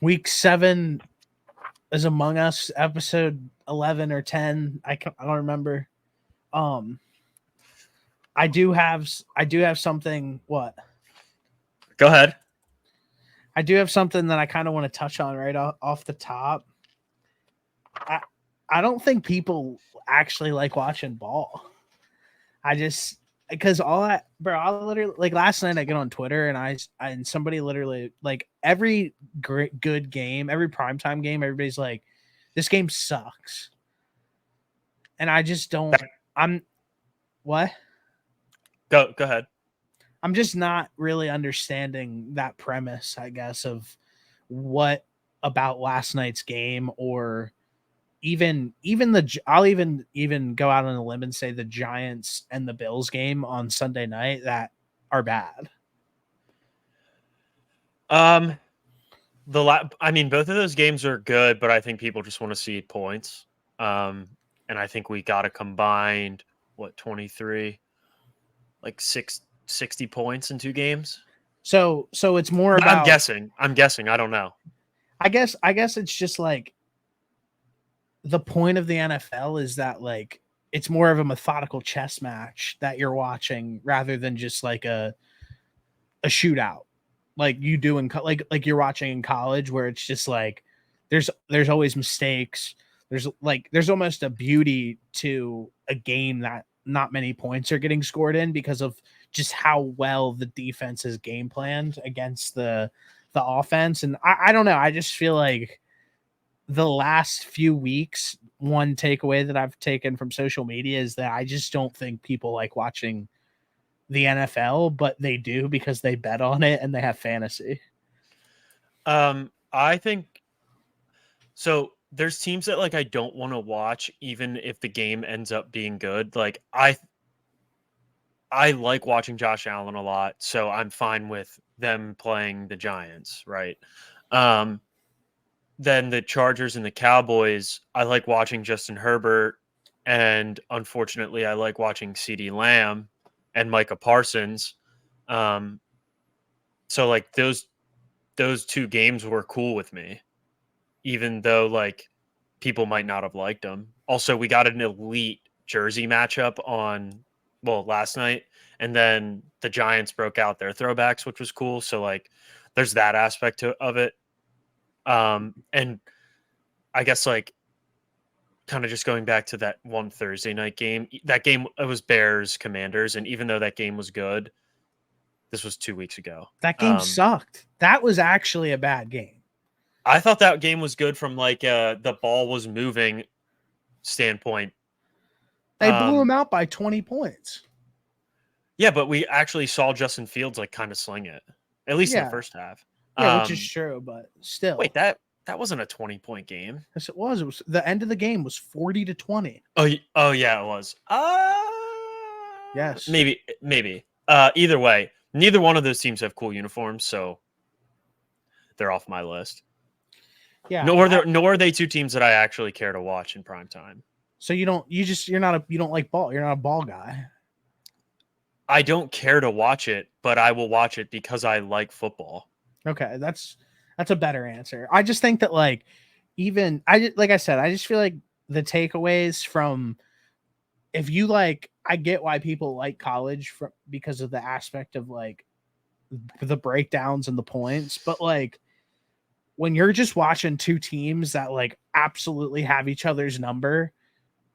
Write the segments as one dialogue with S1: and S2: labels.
S1: week 7 is Among Us episode 11 or 10. I don't remember. I do have something. What?
S2: Go ahead.
S1: I do have something that I kind of want to touch on right off the top. I don't think people actually like watching ball. Because I literally, like, last night I get on Twitter and somebody literally, like, every good game, every primetime game, everybody's like, this game sucks. And I just don't. What?
S2: Go ahead.
S1: I'm just not really understanding that premise, I guess, of what about last night's game, or even I'll even go out on a limb and say the Giants and the Bills game on Sunday night that are bad.
S2: I mean, both of those games are good, but I think people just want to see points. And I think we got a combined 23, like 60 points in 2 games.
S1: So it's more about.
S2: I'm guessing. I don't know.
S1: I guess it's just like the point of the NFL is that, like, it's more of a methodical chess match that you're watching rather than just like a shootout like you do in like you're watching in college, where it's just like there's always mistakes. There's almost a beauty to a game that not many points are getting scored in because of just how well the defense is game planned against the offense. And I don't know. I just feel like the last few weeks, one takeaway that I've taken from social media is that I just don't think people like watching the NFL, but they do because they bet on it and they have fantasy.
S2: I think so. There's teams that, like, I don't want to watch, even if the game ends up being good. Like, I like watching Josh Allen a lot, so I'm fine with them playing the Giants, right? Then the Chargers and the Cowboys, I like watching Justin Herbert, and unfortunately, I like watching CeeDee Lamb and Micah Parsons. So, like, those 2 games were cool with me, even though, like, people might not have liked them. Also, we got an elite jersey matchup last night, and then the Giants broke out their throwbacks, which was cool. So, like, there's that aspect of it. And I guess, like, kind of just going back to that one Thursday night game, it was Bears Commanders. And even though that game was good, this was 2 weeks ago.
S1: That game sucked. That was actually a bad game.
S2: I thought that game was good from, like, the ball was moving standpoint.
S1: They blew him out by 20 points.
S2: Yeah, but we actually saw Justin Fields, like, kind of sling it, at least in the first half.
S1: Yeah, which is true, but still.
S2: Wait, that wasn't a 20-point game.
S1: Yes, it was. It was the end of the game was 40-20.
S2: Oh yeah, it was.
S1: Yes.
S2: Maybe. Either way, neither one of those teams have cool uniforms, so they're off my list.
S1: Yeah.
S2: Nor are they 2 teams that I actually care to watch in prime time.
S1: So you don't like ball. You're not a ball guy.
S2: I don't care to watch it, but I will watch it because I like football.
S1: Okay, that's a better answer. I just think that, like, like I said, I just feel like the takeaways from, if you like, I get why people like college because of the aspect of, like, the breakdowns and the points, but, like, when you're just watching 2 teams that, like, absolutely have each other's number,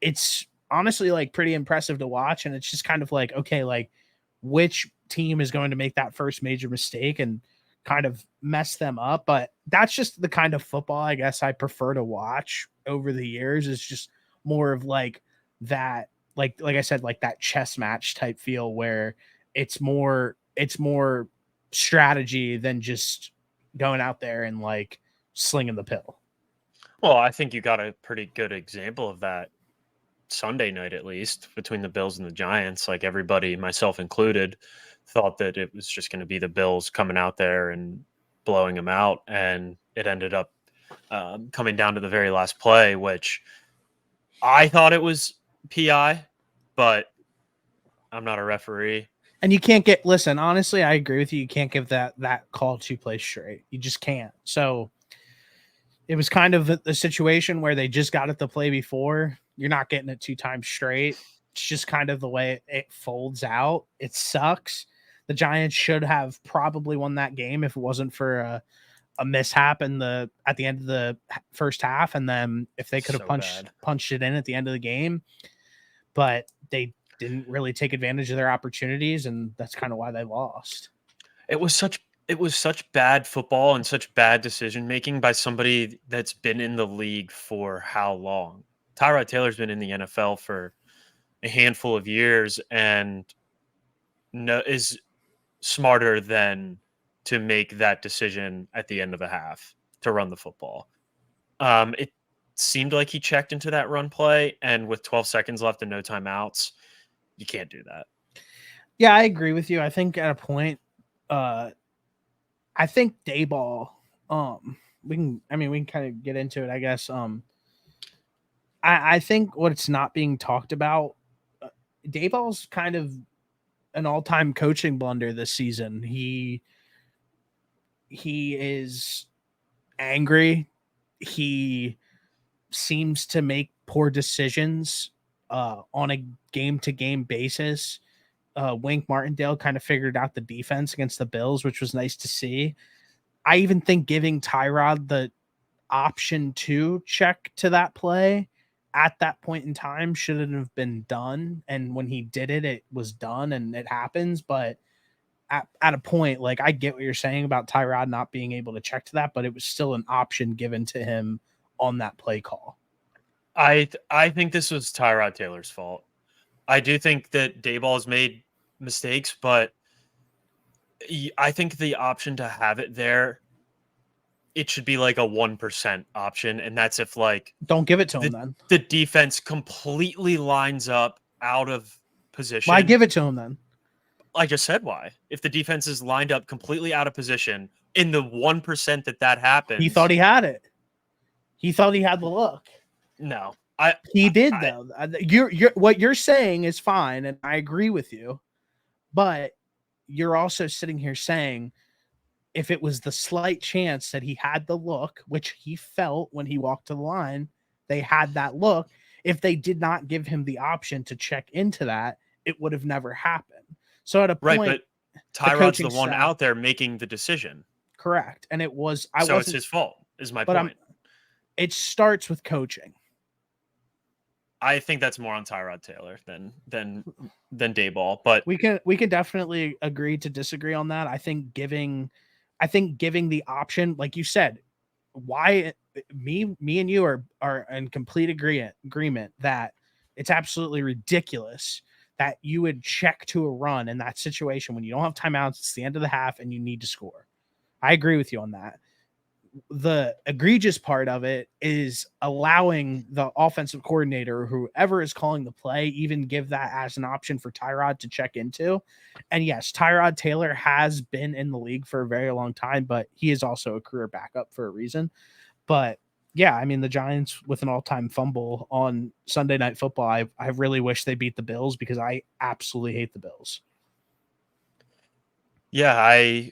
S1: it's honestly, like, pretty impressive to watch. And it's just kind of like, okay, like, which team is going to make that first major mistake and kind of mess them up. But that's just the kind of football I guess I prefer to watch over the years, is just more of, like, that, like I said, like that chess match type feel, where it's more strategy than just going out there and, like, slinging the pill.
S2: Well, I think you got a pretty good example of that Sunday night, at least, between the Bills and the Giants. Like, everybody, myself included, thought that it was just going to be the Bills coming out there and blowing them out, and it ended up coming down to the very last play, which I thought it was PI, but I'm not a referee.
S1: And you can't honestly, I agree with you. You can't give that call 2 plays straight. You just can't. So It was kind of a situation where they just got it the play before. You're not getting it 2 times straight. It's just kind of the way it folds out. It sucks. The Giants should have probably won that game if it wasn't for a mishap at the end of the first half, and then if they could have punched it in at the end of the game, but they didn't really take advantage of their opportunities, and that's kind of why they lost.
S2: It was such bad football and such bad decision making by somebody that's been in the league for how long? Tyrod Taylor's been in the NFL for a handful of years and is smarter than to make that decision at the end of a half to run the football. It seemed like he checked into that run play, and with 12 seconds left and no timeouts, you can't do that.
S1: Yeah, I agree with you. I think at a point, I think Dayball, we can kind of get into it, I guess. I think what's not being talked about, Dayball's kind of an all-time coaching blunder this season. He is angry. He seems to make poor decisions on a game-to-game basis. Wink Martindale kind of figured out the defense against the Bills, which was nice to see. I even think giving Tyrod the option to check to that play at that point in time shouldn't have been done. And when he did it, it was done and it happens. But at a point, like, I get what you're saying about Tyrod not being able to check to that, but it was still an option given to him on that play call.
S2: I think this was Tyrod Taylor's fault. I do think that Dayball's made mistakes, but I think the option to have it there, it should be like a 1% option, and that's if like
S1: don't give it to him then.
S2: The defense completely lines up out of position.
S1: Why give it to him then?
S2: I just said why. If the defense is lined up completely out of position, in the 1% that happens,
S1: he thought he had it. He thought he had the look.
S2: No,
S1: he did though. You're what you're saying is fine, and I agree with you. But you're also sitting here saying, if it was the slight chance that he had the look, which he felt when he walked to the line, they had that look. If they did not give him the option to check into that, it would have never happened. So at a point,
S2: right, but Tyrod's the one out there making the decision.
S1: Correct. And it was,
S2: so it's his fault, is my point.
S1: It starts with coaching.
S2: I think that's more on Tyrod Taylor than Dayball, but
S1: we can definitely agree to disagree on that. I think giving the option, like you said, why me and you are in complete agreement that it's absolutely ridiculous that you would check to a run in that situation when you don't have timeouts. It's the end of the half and you need to score. I agree with you on that. The egregious part of it is allowing the offensive coordinator or whoever is calling the play even give that as an option for Tyrod to check into. And yes, Tyrod Taylor has been in the league for a very long time, but he is also a career backup for a reason. But yeah, I mean, the Giants with an all-time fumble on Sunday Night Football, I really wish they beat the Bills because I absolutely hate the Bills.
S2: Yeah,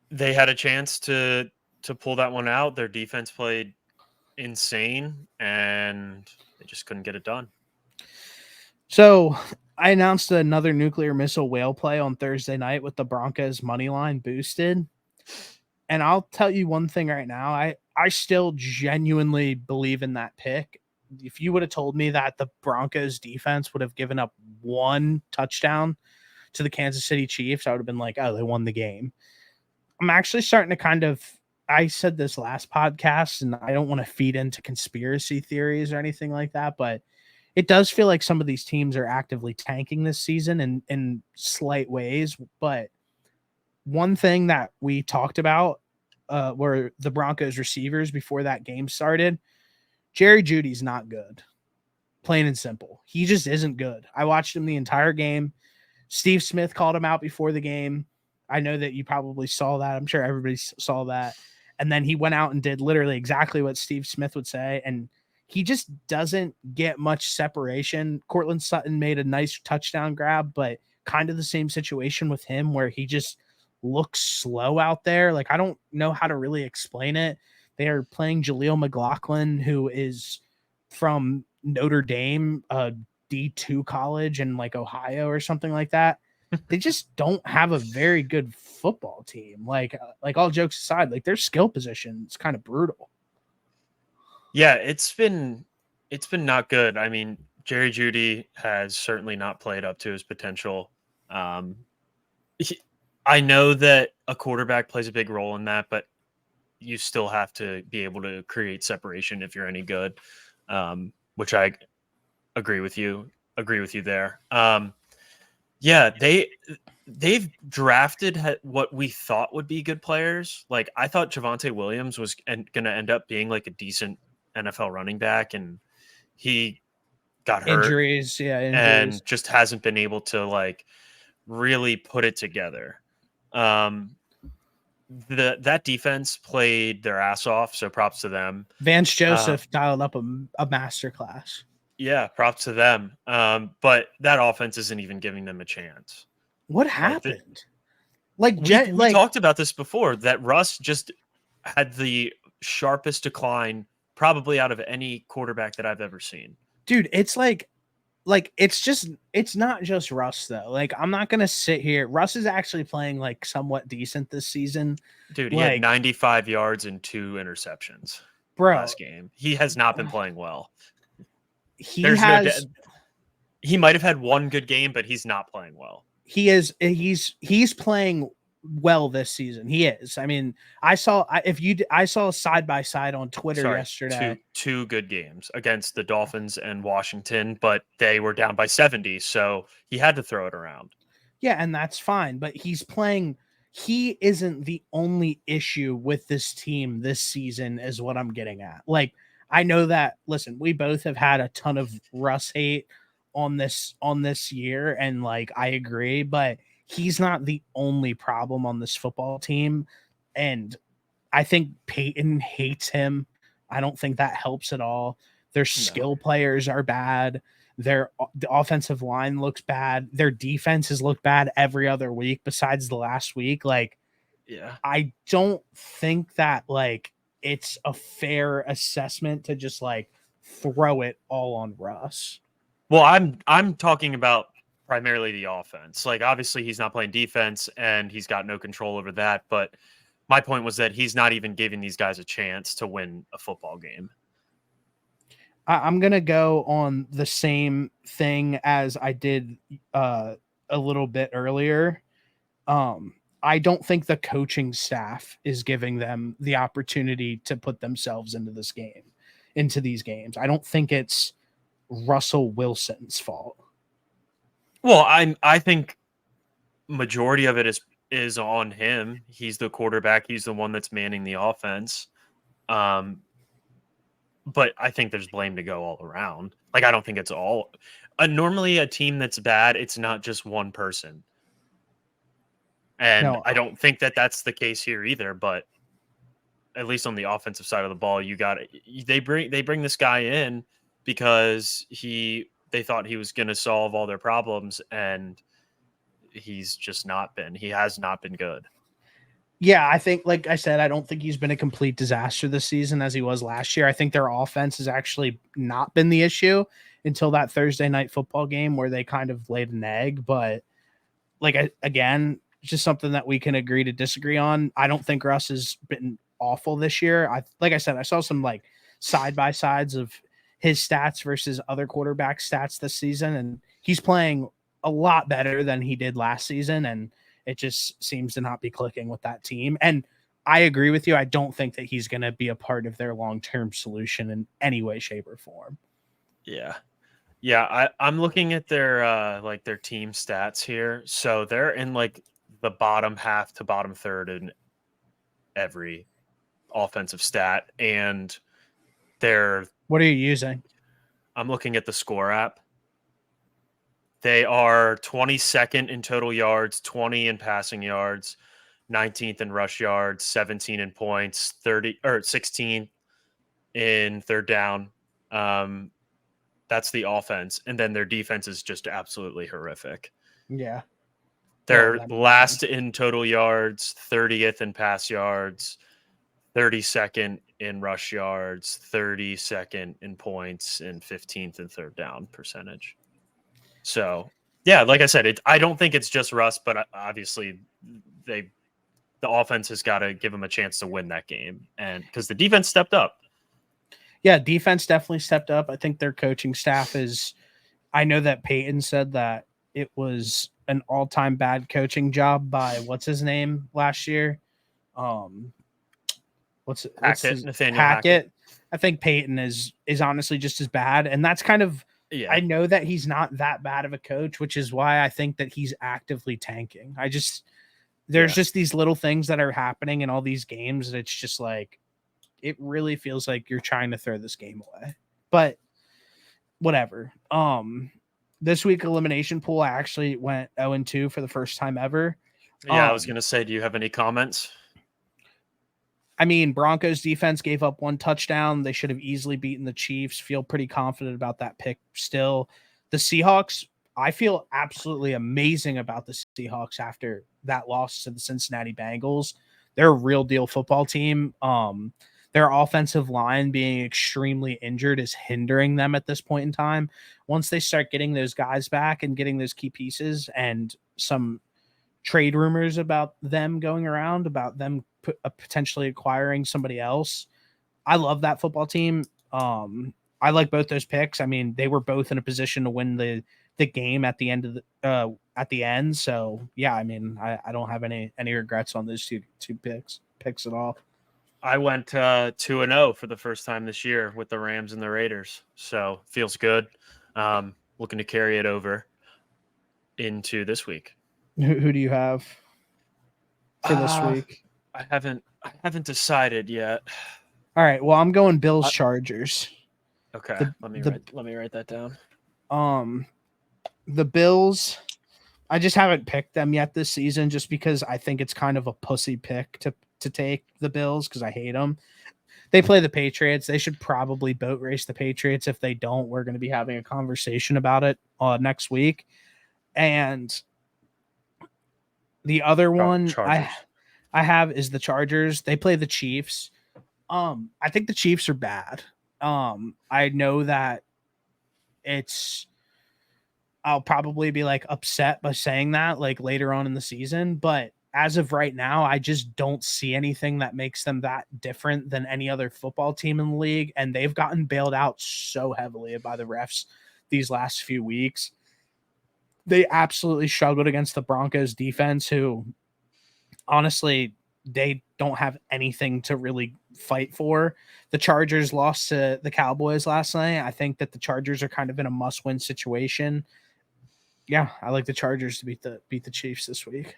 S2: they had a chance to pull that one out. Their defense played insane, and they just couldn't get it done.
S1: So I announced another nuclear missile whale play on Thursday night with the Broncos money line boosted. And I'll tell you one thing right now. I still genuinely believe in that pick. If you would have told me that the Broncos defense would have given up one touchdown to the Kansas City Chiefs, I would have been like, oh, they won the game. I'm actually starting to I said this last podcast, and I don't want to feed into conspiracy theories or anything like that, but it does feel like some of these teams are actively tanking this season in slight ways. But one thing that we talked about were the Broncos receivers before that game started. Jerry Jeudy's not good, plain and simple. He just isn't good. I watched him the entire game. Steve Smith called him out before the game. I know that you probably saw that. I'm sure everybody saw that. And then he went out and did literally exactly what Steve Smith would say. And he just doesn't get much separation. Cortland Sutton made a nice touchdown grab, but kind of the same situation with him where he just looks slow out there. Like, I don't know how to really explain it. They are playing Jaleel McLaughlin, who is from Notre Dame, a D2 college in like Ohio or something like that. They just don't have a very good football team. Like all jokes aside, like their skill position is kind of brutal.
S2: Yeah, it's been not good. I mean, Jerry Jeudy has certainly not played up to his potential. Um, I know that a quarterback plays a big role in that, but you still have to be able to create separation if you're any good, which I agree with you. Agree with you there. Yeah, they've drafted what we thought would be good players. Like I thought Javonte Williams was going to end up being like a decent NFL running back, and he got hurt
S1: Injuries, yeah, injuries.
S2: and just hasn't been able to like really put it together. Um, that defense played their ass off, so props to them.
S1: Vance
S2: Uh,
S1: Joseph dialed up a masterclass.
S2: yeah, props to them. But that offense isn't even giving them a chance.
S1: What
S2: Like
S1: happened? Like
S2: we talked about this before, that Russ just had the sharpest decline probably out of any quarterback that I've ever seen.
S1: dude, it's it's not just Russ though. Like I'm not gonna sit here. Russ is actually playing like somewhat decent this season.
S2: Dude, he had
S1: Like,
S2: 95 yards and 2 interceptions
S1: bro,
S2: last game. He has not been playing well.
S1: he
S2: There's no
S1: has
S2: he might have had one good game, but he's not playing well.
S1: he's playing well this season. He is. I mean, I saw side by side on Twitter yesterday.
S2: Two good games against the Dolphins and Washington, but they were down by 70, so he had to throw it around.
S1: Yeah, and that's fine, but he's playing. He isn't the only issue with this team this season, is what I'm getting at. Like, I know that. Listen, we both have had a ton of Russ hate on this year, and like I agree, but he's not the only problem on this football team. And I think Peyton hates him. I don't think that helps at all. Their skill players are bad. The offensive line looks bad. Their defenses look bad every other week besides the last week. Like,
S2: Yeah.
S1: I don't think that like it's a fair assessment to just like throw it all on Russ.
S2: Well, I'm talking about primarily the offense. Like obviously he's not playing defense and he's got no control over that, but my point was that he's not even giving these guys a chance to win a football game.
S1: I'm gonna go on the same thing as I did a little bit earlier. I don't think the coaching staff is giving them the opportunity to put themselves into these games. I don't think it's Russell Wilson's fault.
S2: Well, I think majority of it is on him. He's the quarterback. He's the one that's manning the offense. But I think there's blame to go all around. Like I don't think it's all. Normally, a team that's bad, it's not just one person. And
S1: No,
S2: I don't think that that's the case here either. But at least on the offensive side of the ball, they bring this guy in because they thought he was going to solve all their problems, and he's just not been. He has not been good.
S1: yeah, I think, like I said, I don't think he's been a complete disaster this season as he was last year. I think their offense has actually not been the issue until that Thursday night football game where they kind of laid an egg. But again, just something that we can agree to disagree on. I don't think Russ has been awful this year. Like I said, I saw some like side by sides of his stats versus other quarterback stats this season, and he's playing a lot better than he did last season. And it just seems to not be clicking with that team. And I agree with you. I don't think that he's going to be a part of their long-term solution in any way, shape, or form.
S2: Yeah. Yeah. I'm looking at their their team stats here. So they're in like the bottom half to bottom third in every offensive stat. And
S1: what are you using?
S2: I'm looking at the score app. They are 22nd in total yards, 20 in passing yards, 19th in rush yards, 17 in points, 16 in third down. That's the offense. And then their defense is just absolutely horrific.
S1: Yeah.
S2: They're last in total yards, 30th in pass yards, 32nd in rush yards, 32nd in points, and 15th in third down percentage. So, yeah, like I said, I don't think it's just Russ, but obviously the offense has got to give them a chance to win that game, and because the defense stepped up.
S1: Yeah, defense definitely stepped up. I think their coaching staff is. I know that Peyton said that it was an all-time bad coaching job by what's his name last year. What's his
S2: Nathaniel
S1: Hackett? I think Peyton is honestly just as bad, and that's kind of.
S2: Yeah.
S1: I know that he's not that bad of a coach, which is why I think that he's actively tanking. There's just these little things that are happening in all these games, and it's just like it really feels like you're trying to throw this game away. But whatever. This week elimination pool, I actually went 0-2 for the first time ever.
S2: Yeah, I was gonna say, do you have any comments?
S1: I mean, Broncos defense gave up 1 touchdown. They should have easily beaten the Chiefs. Feel pretty confident about that pick still. The Seahawks, I feel absolutely amazing about the Seahawks after that loss to the Cincinnati Bengals. They're a real deal football team. Their offensive line being extremely injured is hindering them at this point in time. Once they start getting those guys back and getting those key pieces and some trade rumors about them going around, about them potentially acquiring somebody else, I love that football team. I like both those picks. I mean, they were both in a position to win the game at the end of the end. So yeah, I mean, I don't have any regrets on those two picks at all.
S2: I went 2-0 for the first time this year with the Rams and the Raiders, so feels good. Looking to carry it over into this week.
S1: Who do you have for this week?
S2: I haven't decided yet.
S1: All right, well, I'm going Bills Chargers.
S2: Okay, let me write that down.
S1: The Bills, I just haven't picked them yet this season, just because I think it's kind of a pussy pick to take the Bills because I hate them. They play the Patriots. They should probably boat race the Patriots. If they don't, we're going to be having a conversation about it next week. And the other one I have is the Chargers. They play the Chiefs. I think the Chiefs are bad. I know that I'll probably be like upset by saying that like later on in the season, but as of right now, I just don't see anything that makes them that different than any other football team in the league. And they've gotten bailed out so heavily by the refs these last few weeks. They absolutely struggled against the Broncos defense, who honestly, they don't have anything to really fight for. The Chargers lost to the Cowboys last night. I think that the Chargers are kind of in a must-win situation. Yeah, I like the Chargers to beat the Chiefs this week.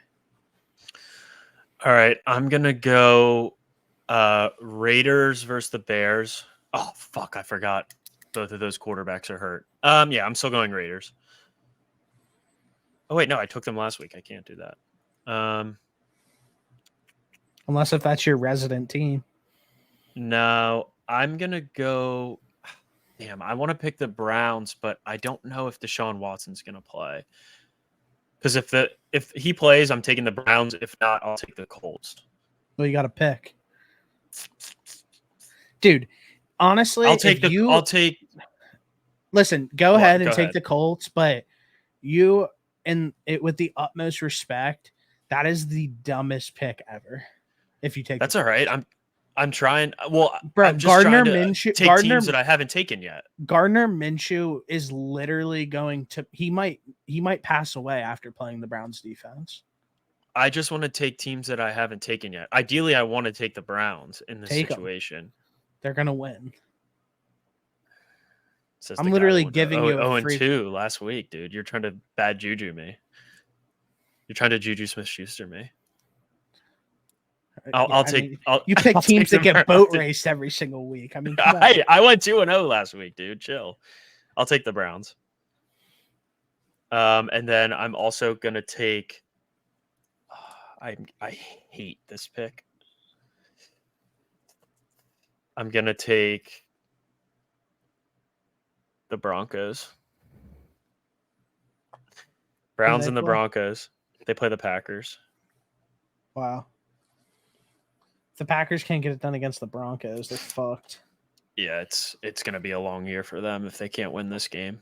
S2: All right, I'm gonna go Raiders versus the Bears. Oh fuck, I forgot both of those quarterbacks are hurt. Yeah, I'm still going Raiders. Oh wait, no, I took them last week. I can't do that.
S1: Unless if that's your resident team.
S2: No, I'm gonna go. Damn, I want to pick the Browns, but I don't know if Deshaun Watson's gonna play. Because if he plays, I'm taking the Browns. If not, I'll take the Colts.
S1: Well, you got to pick, dude. Honestly,
S2: I'll take.
S1: Listen, go ahead and take the Colts, but you and it with the utmost respect, that is the dumbest pick ever. If you take
S2: that's all right. I'm trying. Well,
S1: bro,
S2: I'm just
S1: Gardner
S2: trying to
S1: Minshew,
S2: take teams that I haven't taken yet.
S1: Gardner Minshew is literally going to. He might pass away after playing the Browns defense.
S2: I just want to take teams that I haven't taken yet. Ideally, I want to take the Browns in this situation.
S1: They're gonna win.
S2: I'm
S1: literally giving you a free
S2: 0-2 last week, dude. You're trying to bad juju me. You're trying to Juju Smith-Schuster me.
S1: You pick teams that get boat raced every single week. I mean, come on.
S2: I went 2-0 last week, dude. Chill. I'll take the Browns. And then I'm also gonna take. I hate this pick. I'm gonna take the Broncos. Browns and the Broncos. They play the Packers.
S1: Wow. the Packers can't get it done against the Broncos, they're fucked.
S2: Yeah, it's going to be a long year for them if they can't win this game.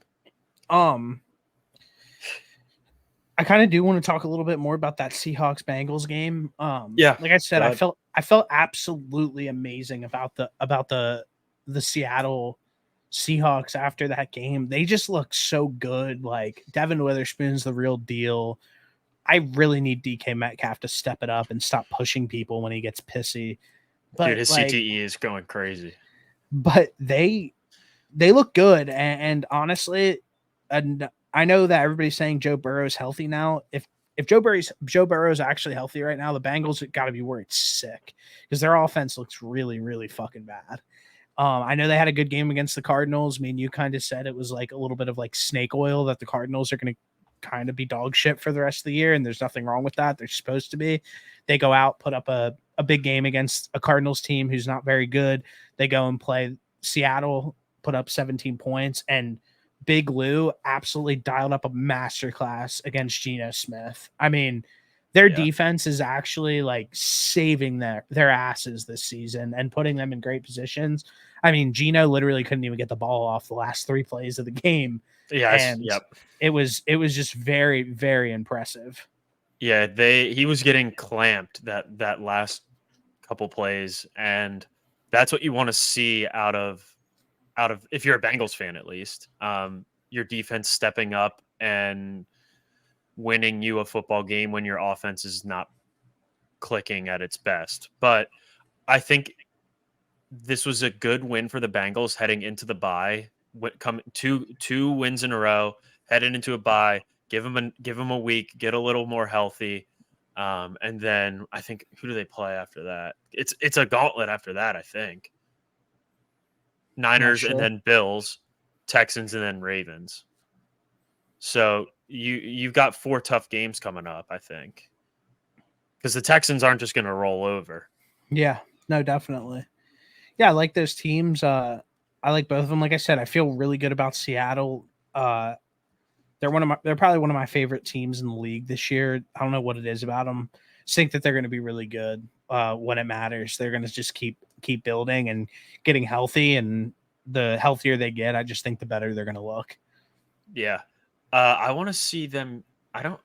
S1: I kind of do want to talk a little bit more about that Seahawks Bengals game.
S2: Yeah,
S1: Like I said, I felt absolutely amazing about the Seattle Seahawks after that game. They just look so good. Like Devin Witherspoon's the real deal. I really need DK Metcalf to step it up and stop pushing people when he gets pissy. But
S2: dude, his
S1: like,
S2: CTE is going crazy.
S1: But they look good, and honestly, and I know that everybody's saying Joe Burrow's healthy now. If Joe Burrow's actually healthy right now, the Bengals got to be worried sick because their offense looks really, really fucking bad. I know they had a good game against the Cardinals. I mean, you kind of said it was like a little bit of like snake oil that the Cardinals are going to kind of be dog shit for the rest of the year, and there's nothing wrong with that. They're supposed to be. They go out, put up a big game against a Cardinals team who's not very good. They go and play Seattle, put up 17 points, and Big Lou absolutely dialed up a masterclass against Geno Smith. I mean, their defense is actually like saving their asses this season and putting them in great positions. I mean, Geno literally couldn't even get the ball off the last 3 plays of the game. And it was just very, very impressive.
S2: Yeah, he was getting clamped that last couple plays, and that's what you want to see out of if you're a Bengals fan at least. Your defense stepping up and winning you a football game when your offense is not clicking at its best. But I think this was a good win for the Bengals heading into the bye. Come two wins in a row, heading into a bye. Give them a week, get a little more healthy, and then I think who do they play after that? It's a gauntlet after that. I think Niners and then Bills, Texans and then Ravens. So you've got 4 tough games coming up, I think, because the Texans aren't just going to roll over.
S1: Yeah, no, definitely. Yeah, I like those teams. I like both of them. Like I said, I feel really good about Seattle. They're probably one of my favorite teams in the league this year. I don't know what it is about them. I think that they're going to be really good when it matters. They're going to just keep building and getting healthy, and the healthier they get, I just think the better they're going to look.
S2: Yeah. I want to see them. I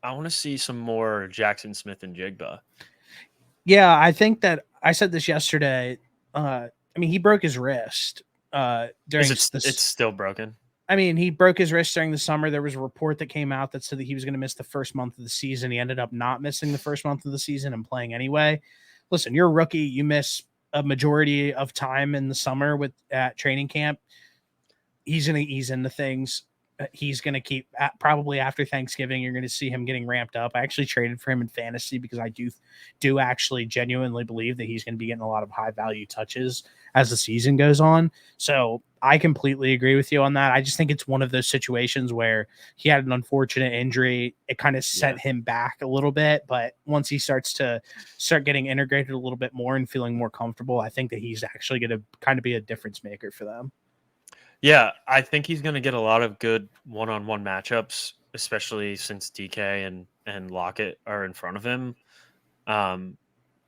S2: want to see some more Jackson Smith and Jigba.
S1: Yeah, I think that I said this yesterday. I mean, he broke his wrist during
S2: it's still broken?
S1: I mean, he broke his wrist during the summer. There was a report that came out that said that he was going to miss the first month of the season. He ended up not missing the first month of the season and playing anyway. Listen, you're a rookie. You miss a majority of time in the summer at training camp. He's going to ease into things. He's going to keep probably after Thanksgiving. You're going to see him getting ramped up. I actually traded for him in fantasy because I do actually genuinely believe that he's going to be getting a lot of high value touches as the season goes on. So I completely agree with you on that. I just think it's one of those situations where he had an unfortunate injury. It kind of set him back a little bit, but once he starts getting integrated a little bit more and feeling more comfortable, I think that he's actually going to kind of be a difference maker for them.
S2: Yeah, I think he's going to get a lot of good one-on-one matchups, especially since DK and Lockett are in front of him.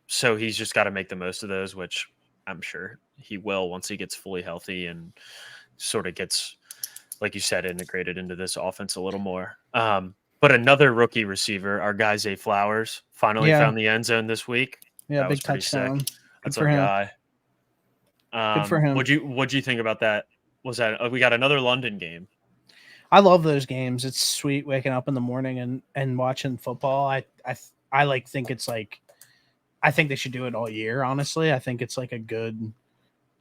S2: So he's just got to make the most of those, which I'm sure he will once he gets fully healthy and sort of gets, like you said, integrated into this offense a little more. But another rookie receiver, our guy Zay Flowers, finally found the end zone this week.
S1: Yeah,
S2: that
S1: big
S2: was pretty
S1: touchdown.
S2: sick. That's our guy.
S1: Good for him.
S2: What'd you think about that? Was that we got another London game?
S1: I love those games. It's sweet waking up in the morning and watching football. I like think it's like I think they should do it all year, honestly. I think it's like a good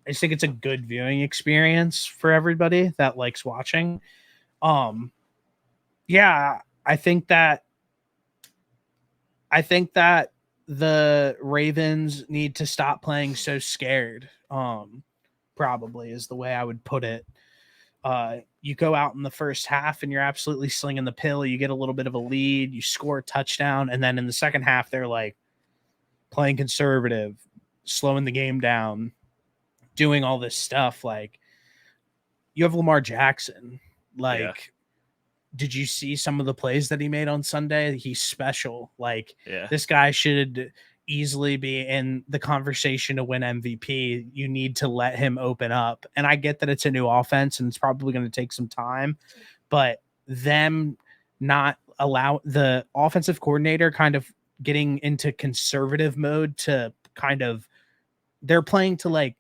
S1: viewing experience for everybody that likes watching. Yeah, I think that the Ravens need to stop playing so scared. Probably is the way I would put it. You go out in the first half and you're absolutely slinging the pill. You get a little bit of a lead, you score a touchdown, and then in the second half, they're like playing conservative, slowing the game down, doing all this stuff. Like, you have Lamar Jackson. Like, did you see some of the plays that he made on Sunday? He's special. Like, this guy should easily be in the conversation to win MVP, you need to let him open up. And I get that it's a new offense and it's probably going to take some time, but them not allow the offensive coordinator kind of getting into conservative mode to kind of they're playing to like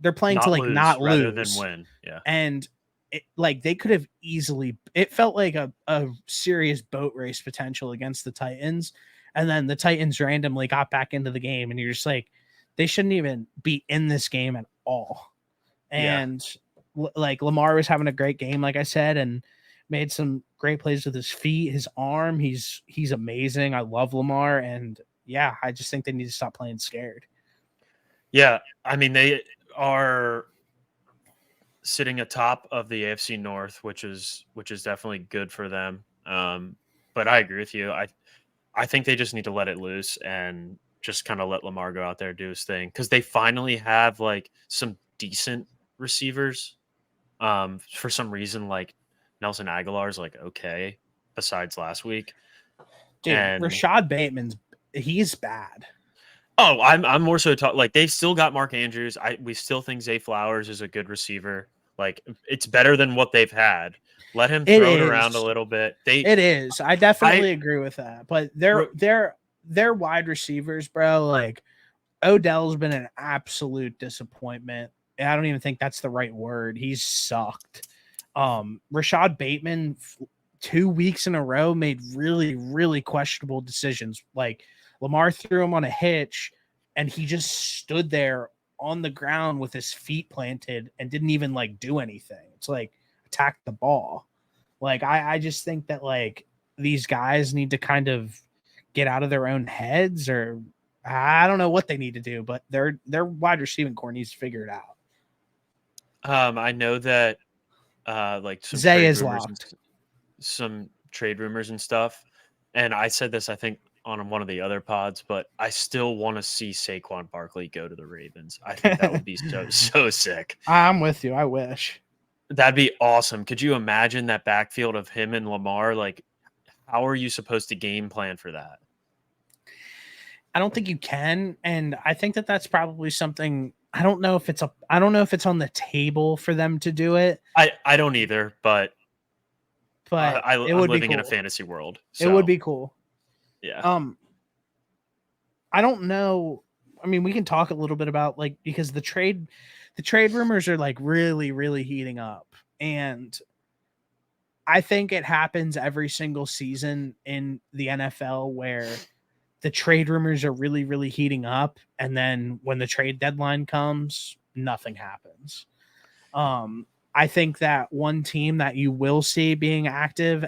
S2: Not lose
S1: not
S2: rather than
S1: lose.
S2: win. Yeah.
S1: And like they could have easily it felt like a serious boat race potential against the Titans. And then the Titans randomly got back into the game and you're just like, they shouldn't even be in this game at all.
S2: Yeah.
S1: And like Lamar was having a great game, like I said, and made some great plays with his feet, his arm. He's amazing. I love Lamar. And yeah, I just think they need to stop playing scared.
S2: Yeah. I mean, they are sitting atop of the AFC North, which is definitely good for them. But I agree with you. I think they just need to let it loose and just kind of let Lamar go out there do his thing, because they finally have like some decent receivers. For some reason, like Nelson Aguilar's like okay, besides last week.
S1: Dude,
S2: And
S1: Rashad Bateman's he's bad.
S2: oh, I'm more so like they've still got Mark Andrews. We still think Zay Flowers is a good receiver. Like it's better than what they've had. Let him
S1: It
S2: throw it around a
S1: is.
S2: little bit.
S1: It is. I
S2: I
S1: definitely agree with that. But they're wide receivers, bro. Like Odell's been an absolute disappointment. I don't even think that's the right word. He's sucked. Rashad Bateman 2 weeks in a row made really, really questionable decisions. Like Lamar threw him on a hitch and he just stood there on the ground with his feet planted and didn't even like do anything. It's like attack the ball. Like I just think that like these guys need to kind of get out of their own heads, or I don't know what they need to do, but their wide receiving core needs to figure it out.
S2: I know that like
S1: Zay is locked.
S2: some trade rumors and stuff. And I said this, I think, on one of the other pods, but I still want to see Saquon Barkley go to the Ravens. I think that would be so sick.
S1: I'm with you. I wish.
S2: That'd be awesome. Could you imagine that backfield of him and Lamar? Like, how are you supposed to game plan for that?
S1: I don't think you can, and I think that that's probably something. I don't know if it's on the table for them to do it.
S2: I don't either, but
S1: But
S2: I'm
S1: it would be
S2: living
S1: cool.
S2: in a fantasy world.
S1: It would be cool.
S2: Yeah.
S1: I don't know. I mean, we can talk a little bit about like because the trade rumors are like really, really heating up. And I think it happens every single season in the NFL where the trade rumors are really, really heating up. And then when the trade deadline comes, nothing happens. I think that one team that you will see being active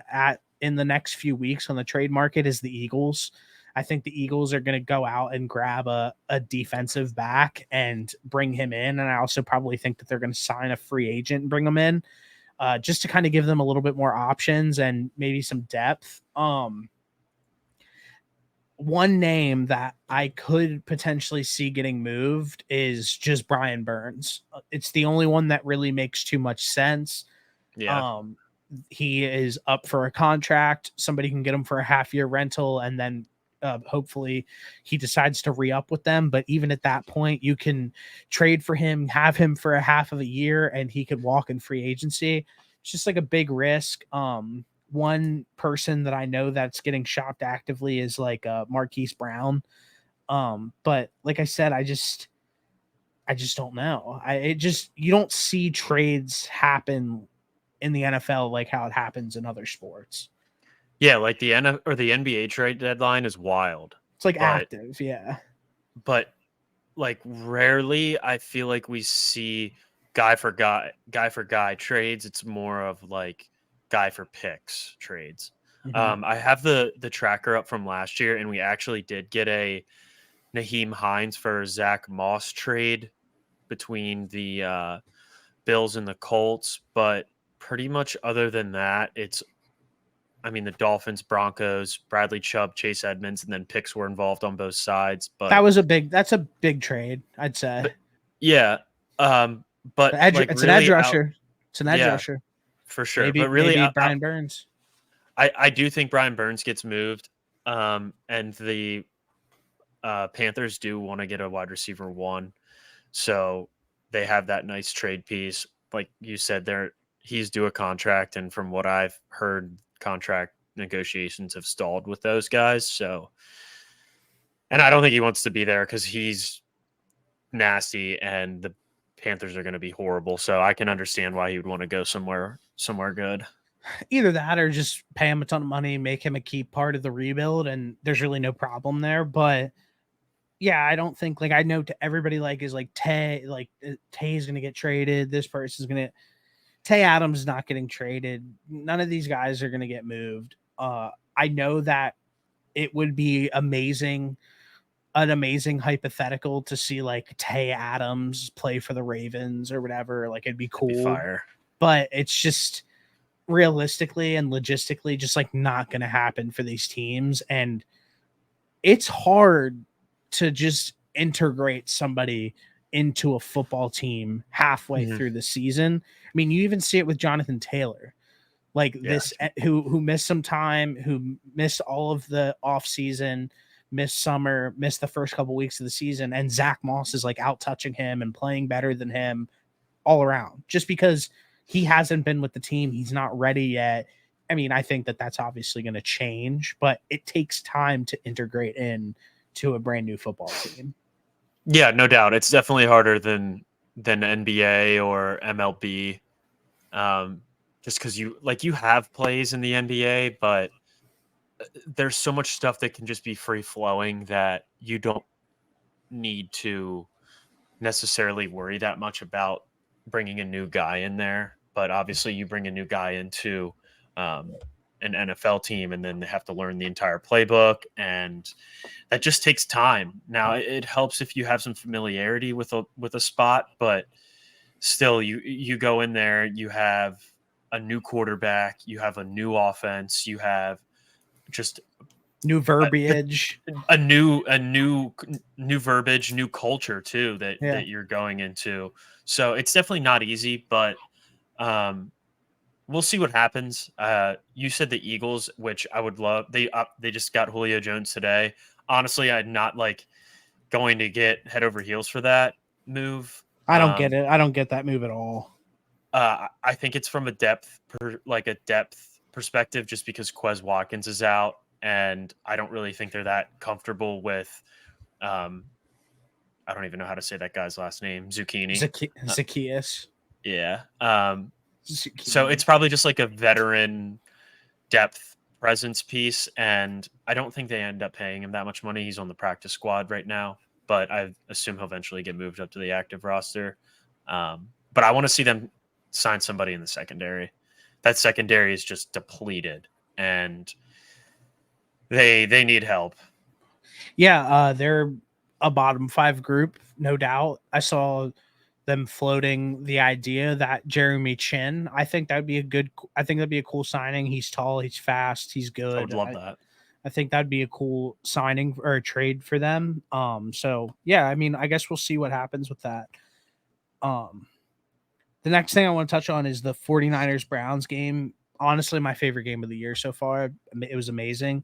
S1: in the next few weeks on the trade market is the Eagles. I think the Eagles are going to go out and grab a defensive back and bring him in. And I also probably think that they're going to sign a free agent and bring him in just to kind of give them a little bit more options and maybe some depth. One name that I could potentially see getting moved is just Brian Burns. It's the only one that really makes too much sense.
S2: Yeah.
S1: He is up for a contract. Somebody can get him for a half-year rental, and then hopefully he decides to re-up with them. But even at that point, you can trade for him, have him for a half of a year, and he could walk in free agency. It's just like a big risk. One person that I know that's getting shopped actively is like Marquise Brown. But like I said, I just don't know. You don't see trades happen in the NFL like how it happens in other sports.
S2: Yeah, like the NBA trade deadline is wild.
S1: It's like active, yeah.
S2: But like rarely I feel like we see guy for guy trades. It's more of like guy for picks trades.
S1: Mm-hmm.
S2: I have the tracker up from last year, and we actually did get a Naheem Hines for Zach Moss trade between the Bills and the Colts, but pretty much other than that, the Dolphins, Broncos, Bradley Chubb, Chase Edmonds, and then picks were involved on both sides. But
S1: that's a big trade, I'd say.
S2: But, yeah. But
S1: it's an edge rusher. It's an edge rusher.
S2: For sure.
S1: Maybe,
S2: but really,
S1: maybe Brian Burns.
S2: I do think Brian Burns gets moved. And Panthers do want to get a wide receiver 1. So they have that nice trade piece. Like you said, he's due a contract, and from what I've heard, contract negotiations have stalled with those guys. So, and I don't think he wants to be there because he's nasty, and the Panthers are going to be horrible. So I can understand why he would want to go somewhere good.
S1: Either that or just pay him a ton of money, make him a key part of the rebuild, and there's really no problem there. But yeah, I don't think, like, I know to everybody, like, is like Tay, like Tay's gonna get traded. This person's gonna Tay Adams is not getting traded. None of these guys are gonna get moved. I know that it would be an amazing hypothetical to see like Tay Adams play for the Ravens or whatever. Like, it'd be cool.
S2: It'd be fire.
S1: But it's just realistically and logistically just like not going to happen for these teams. And it's hard to just integrate somebody into a football team halfway through the season. I mean, you even see it with Jonathan Taylor, like this, who missed some time, who missed all of the off season, missed summer, missed the first couple weeks of the season. And Zach Moss is like out touching him and playing better than him all around, just because he hasn't been with the team. He's not ready yet. I mean, I think that that's obviously going to change, but it takes time to integrate in to a brand new football team.
S2: Yeah, no doubt. It's definitely harder than NBA or MLB. Just because you have plays in the NBA, but there's so much stuff that can just be free flowing that you don't need to necessarily worry that much about bringing a new guy in there. But obviously you bring a new guy into an NFL team, and then they have to learn the entire playbook, and that just takes time. Now it helps if you have some familiarity with a spot, but still you go in there, you have a new quarterback, you have a new offense, you have just
S1: new verbiage,
S2: a new verbiage, new culture too that you're going into. So it's definitely not easy, but we'll see what happens. You said the Eagles, which I would love. They just got Julio Jones today. Honestly, I'm not like going to get head over heels for that move.
S1: I don't get it. I don't get that move at all.
S2: I think it's from a depth perspective, just because Quez Watkins is out, and I don't really think they're that comfortable with. I don't even know how to say that guy's last name.
S1: Zacchaeus.
S2: Yeah. So it's probably just like a veteran depth presence piece, and I don't think they end up paying him that much money. He's on the practice squad right now, but I assume he'll eventually get moved up to the active roster. But I want to see them sign somebody in the secondary. That secondary is just depleted, and they need help.
S1: Yeah, they're a bottom 5 group, no doubt. I saw them floating the idea that Jeremy Chin, I think that'd be a cool signing. He's tall, he's fast, he's good.
S2: I would love that.
S1: I think that'd be a cool signing or a trade for them. So yeah, I mean, I guess we'll see what happens with that. The next thing I want to touch on is the 49ers Browns game. Honestly, my favorite game of the year so far. It was amazing.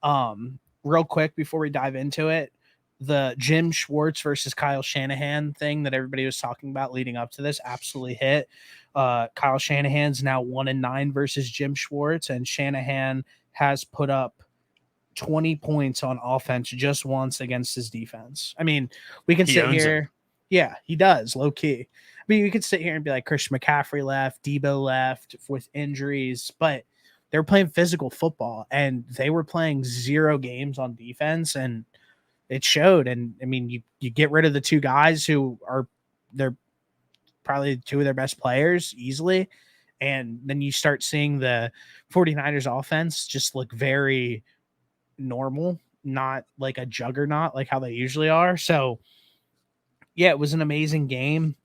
S1: Real quick before we dive into it, the Jim Swartz versus Kyle Shanahan thing that everybody was talking about leading up to this absolutely hit. Kyle Shanahan's now 1-9 versus Jim Swartz, and Shanahan has put up 20 points on offense just once against his defense. I mean, we can sit here. Him. Yeah, he does, low key. I mean, we could sit here and be like, Christian McCaffrey left, Debo left with injuries, but they were playing physical football, and they were playing 0 games on defense, and it showed. And I mean, you get rid of the 2 guys who they're probably 2 of their best players easily, and then you start seeing the 49ers offense just look very normal, not like a juggernaut like how they usually are. So yeah, it was an amazing game.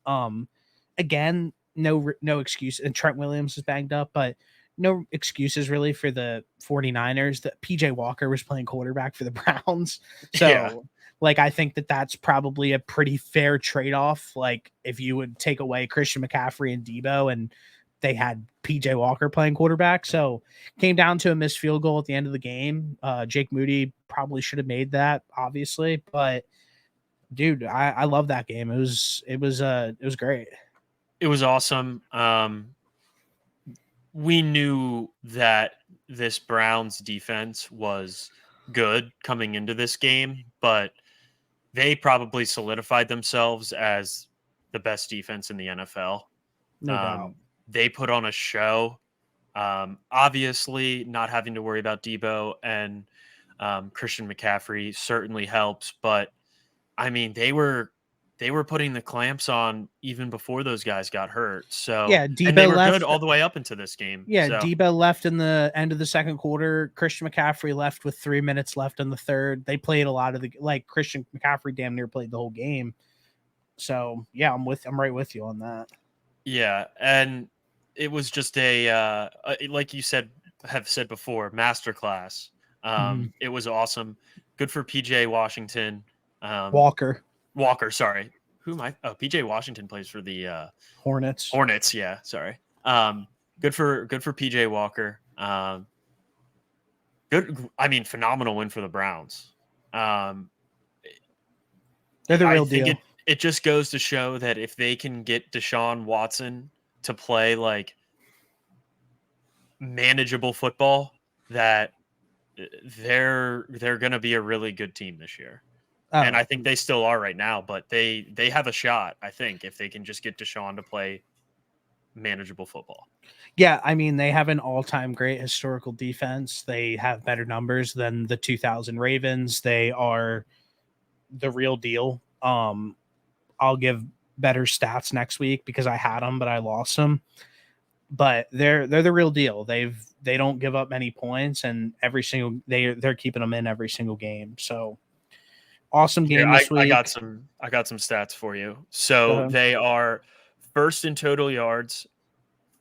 S1: Again, no excuse. And Trent Williams is banged up, but no excuses really for the 49ers. That PJ Walker was playing quarterback for the Browns. So like, I think that that's probably a pretty fair trade-off. Like, if you would take away Christian McCaffrey and Debo and they had PJ Walker playing quarterback. So came down to a missed field goal at the end of the game. Jake Moody probably should have made that, obviously, but dude, I love that game. It was great.
S2: It was awesome. We knew that this Browns defense was good coming into this game, but they probably solidified themselves as the best defense in the NFL.
S1: No doubt.
S2: They put on a show. Obviously, not having to worry about Debo and Christian McCaffrey certainly helps, but I mean, they were putting the clamps on even before those guys got hurt. So
S1: Yeah,
S2: and they
S1: Debo
S2: were
S1: left.
S2: good all the way up into this game.
S1: Yeah,
S2: So
S1: Debo left in the end of the second quarter. Christian McCaffrey left with 3 minutes left in the third. They played a lot of the Christian McCaffrey damn near played the whole game. So yeah, I'm right with you on that.
S2: yeah, and it was just a like you have said before, masterclass. It was awesome. Good for PJ Washington.
S1: Walker,
S2: sorry. Who am I? Oh, PJ Washington plays for the
S1: Hornets.
S2: Hornets, yeah, sorry. Good for PJ Walker. Good. I mean, phenomenal win for the Browns.
S1: They're the real deal.
S2: It just goes to show that if they can get Deshaun Watson to play like manageable football, that they're going to be a really good team this year. And I think they still are right now, but they have a shot, I think, if they can just get Deshaun to play manageable football.
S1: Yeah, I mean, they have an all-time great historical defense. They have better numbers than the 2000 Ravens. They are the real deal. I'll give better stats next week because I had them, but I lost them. But they're the real deal. They don't give up many points, and they're keeping them in every single game. So awesome game this week.
S2: I got some stats for you. So they are first in total yards,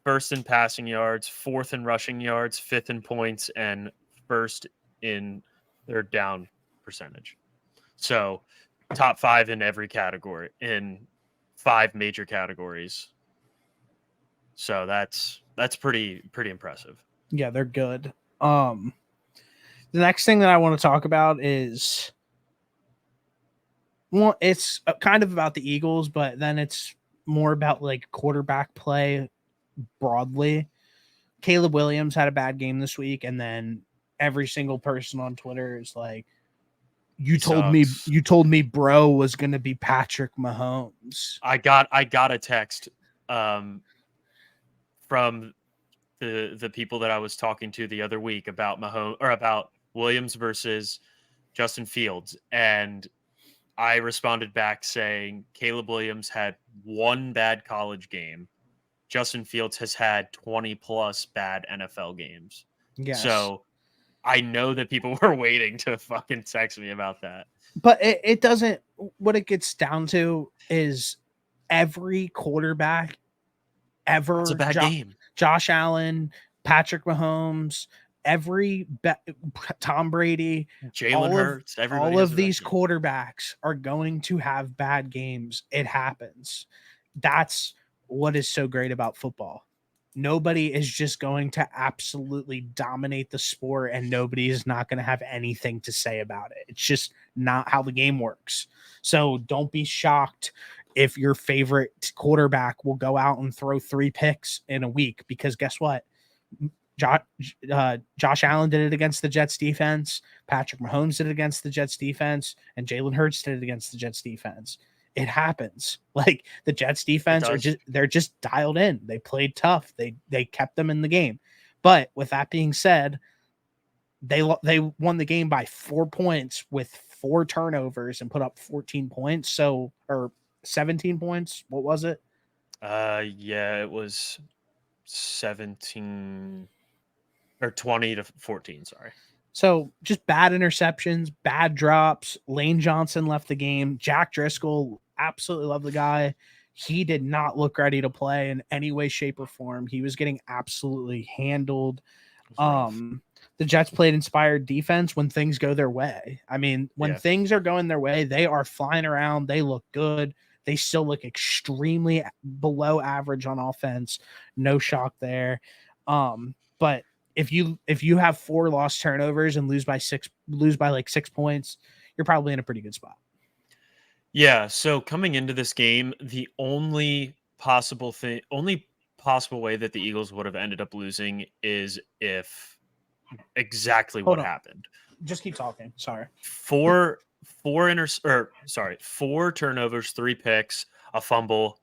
S2: first in passing yards, fourth in rushing yards, fifth in points, and first in their down percentage. So top 5 in every category, in 5 major categories. So that's pretty impressive.
S1: Yeah, they're good. The next thing that I want to talk about is, well, it's kind of about the Eagles, but then it's more about like quarterback play broadly. Caleb Williams had a bad game this week, and then every single person on Twitter is like, you told me bro was going to be Patrick Mahomes.
S2: I got a text from the people that I was talking to the other week about Mahomes, or about Williams versus Justin Fields, and I responded back saying Caleb Williams had one bad college game. Justin Fields has had 20 plus bad NFL games.
S1: Yes.
S2: So I know that people were waiting to fucking text me about that.
S1: But it doesn't, what it gets down to is every quarterback ever.
S2: It's a bad game.
S1: Josh Allen, Patrick Mahomes, Tom Brady,
S2: Jalen Hurts,
S1: all of these quarterbacks are going to have bad games. It happens. That's what is so great about football. Nobody is just going to absolutely dominate the sport, and nobody is not going to have anything to say about it. It's just not how the game works. So don't be shocked if your favorite quarterback will go out and throw 3 picks in a week, because guess what? Josh Allen did it against the Jets defense. Patrick Mahomes did it against the Jets defense, and Jalen Hurts did it against the Jets defense. It happens. Like, the Jets defense they're just dialed in. They played tough. They kept them in the game. But with that being said, they won the game by 4 points with 4 turnovers and put up 14 points. So, or 17 points. What was it?
S2: Yeah, it was 17 or 20 to 14. Sorry.
S1: So just bad interceptions, bad drops. Lane Johnson left the game. Jack Driscoll, absolutely love the guy. He did not look ready to play in any way, shape, or form. He was getting absolutely handled. The Jets played inspired defense when things go their way. I mean, when things are going their way, they are flying around. They look good. They still look extremely below average on offense. No shock there. But if you have 4 lost turnovers and lose by like 6 points, you're probably in a pretty good spot.
S2: Yeah, so coming into this game, the only possible way that the Eagles would have ended up losing is if exactly
S1: Hold
S2: what
S1: on.
S2: happened.
S1: Just keep talking. Sorry.
S2: Four turnovers, 3 picks, a fumble.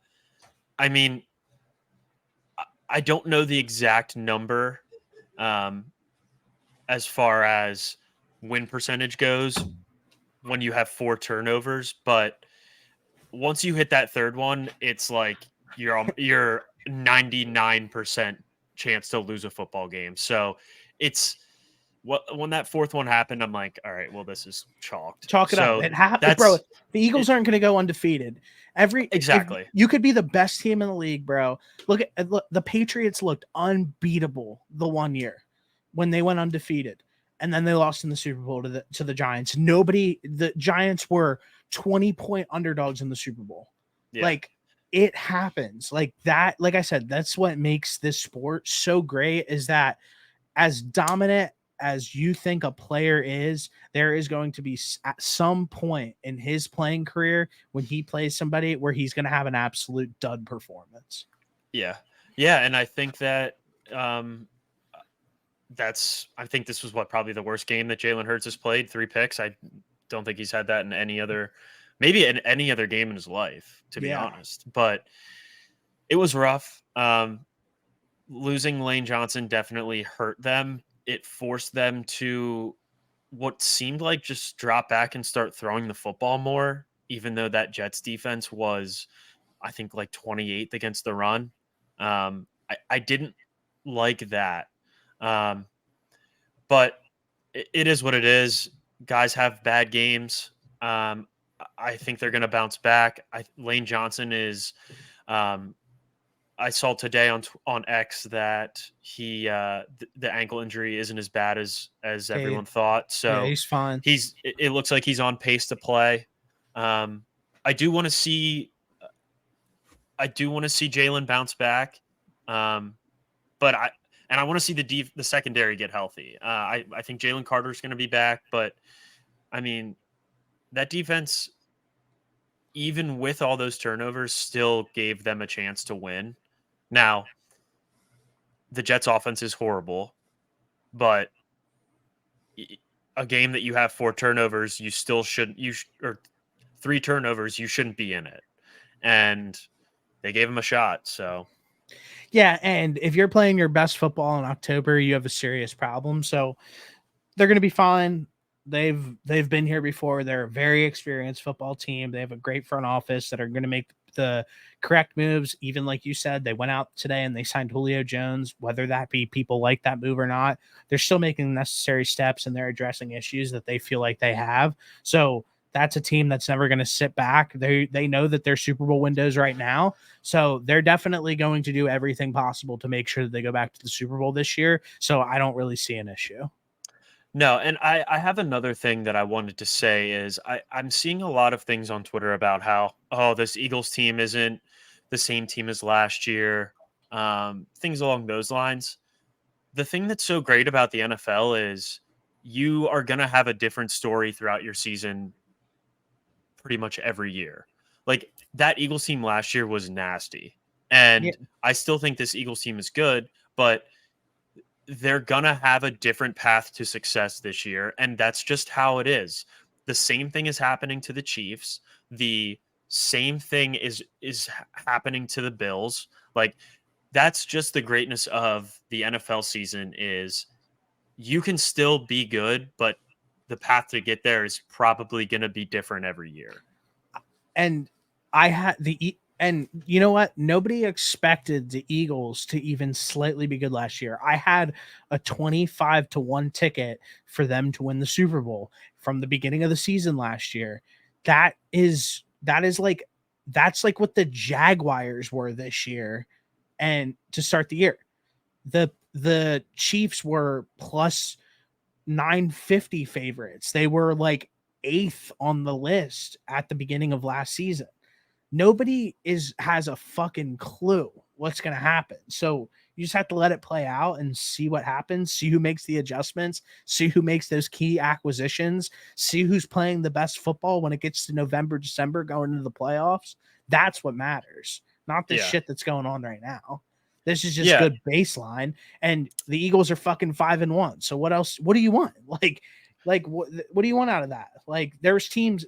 S2: I mean, I don't know the exact number as far as win percentage goes when you have 4 turnovers, but once you hit that third one, it's like you're 99% chance to lose a football game. So it's when that fourth one happened, I'm like, all right, well, this is chalked.
S1: Chalk it
S2: So
S1: up.
S2: that's
S1: Bro, the Eagles aren't going to go undefeated.
S2: Exactly.
S1: If you could be the best team in the league, bro. Look, the Patriots looked unbeatable the one year when they went undefeated, and then they lost in the Super Bowl to the Giants. The Giants were 20-point underdogs in the Super Bowl.
S2: Yeah.
S1: Like, it happens like that. Like I said, that's what makes this sport so great, is that as dominant as you think a player is, there is going to be at some point in his playing career when he plays somebody where he's going to have an absolute dud performance.
S2: Yeah. Yeah. And I think that I think this was probably the worst game that Jalen Hurts has played. 3 picks. I don't think he's had that in any other game in his life, to be honest. But it was rough. Losing Lane Johnson definitely hurt them. It forced them to what seemed like just drop back and start throwing the football more, even though that Jets defense was, I think, like 28th against the run. I didn't like that. But it is what it is. Guys have bad games. I think they're going to bounce back. Lane Johnson is I saw today on X that he the ankle injury isn't as bad as everyone thought. So
S1: yeah, he's fine.
S2: It looks like he's on pace to play. I do want to see Jalen bounce back, but I want to see the secondary get healthy. I think Jalen Carter's going to be back, but I mean that defense, even with all those turnovers, still gave them a chance to win. Now, the Jets' offense is horrible, but a game that you have 4 turnovers, you still shouldn't. Or 3 turnovers, you shouldn't be in it. And they gave him a shot. So,
S1: yeah, and if you're playing your best football in October, you have a serious problem. So they're going to be fine. They've been here before. They're a very experienced football team. They have a great front office that are going to make the correct moves. Even like you said, they went out today and they signed Julio Jones. Whether that be people like that move or not, they're still making necessary steps and they're addressing issues that they feel like they have. So that's a team that's never going to sit back. They know that they're Super Bowl windows right now. So they're definitely going to do everything possible to make sure that they go back to the Super Bowl this year. So I don't really see an issue.
S2: No, and I have another thing that I wanted to say is I'm seeing a lot of things on Twitter about how, this Eagles team isn't the same team as last year, things along those lines. The thing that's so great about the NFL is you are going to have a different story throughout your season pretty much every year. Like that Eagles team last year was nasty. And I still think this Eagles team is good, but they're going to have a different path to success this year. And that's just how it is. The same thing is happening to the Chiefs. The same thing is happening to the Bills. Like that's just the greatness of the NFL season is you can still be good, but the path to get there is probably going to be different every year.
S1: And and you know what? Nobody expected the Eagles to even slightly be good last year. I had a 25-1 ticket for them to win the Super Bowl from the beginning of the season last year. That's like what the Jaguars were this year. And to start the year, the Chiefs were plus 950 favorites. They were like 8th on the list at the beginning of last season. nobody has a fucking clue what's going to happen. So you just have to let it play out and see what happens, see who makes the adjustments, see who makes those key acquisitions, see who's playing the best football when it gets to November, December, going into the playoffs. That's what matters, not this
S2: Yeah.
S1: shit that's going on right now. This is just
S2: Yeah.
S1: good baseline, and the Eagles are fucking 5-1. So what else? What do you want? Like what do you want out of that? Like there's teams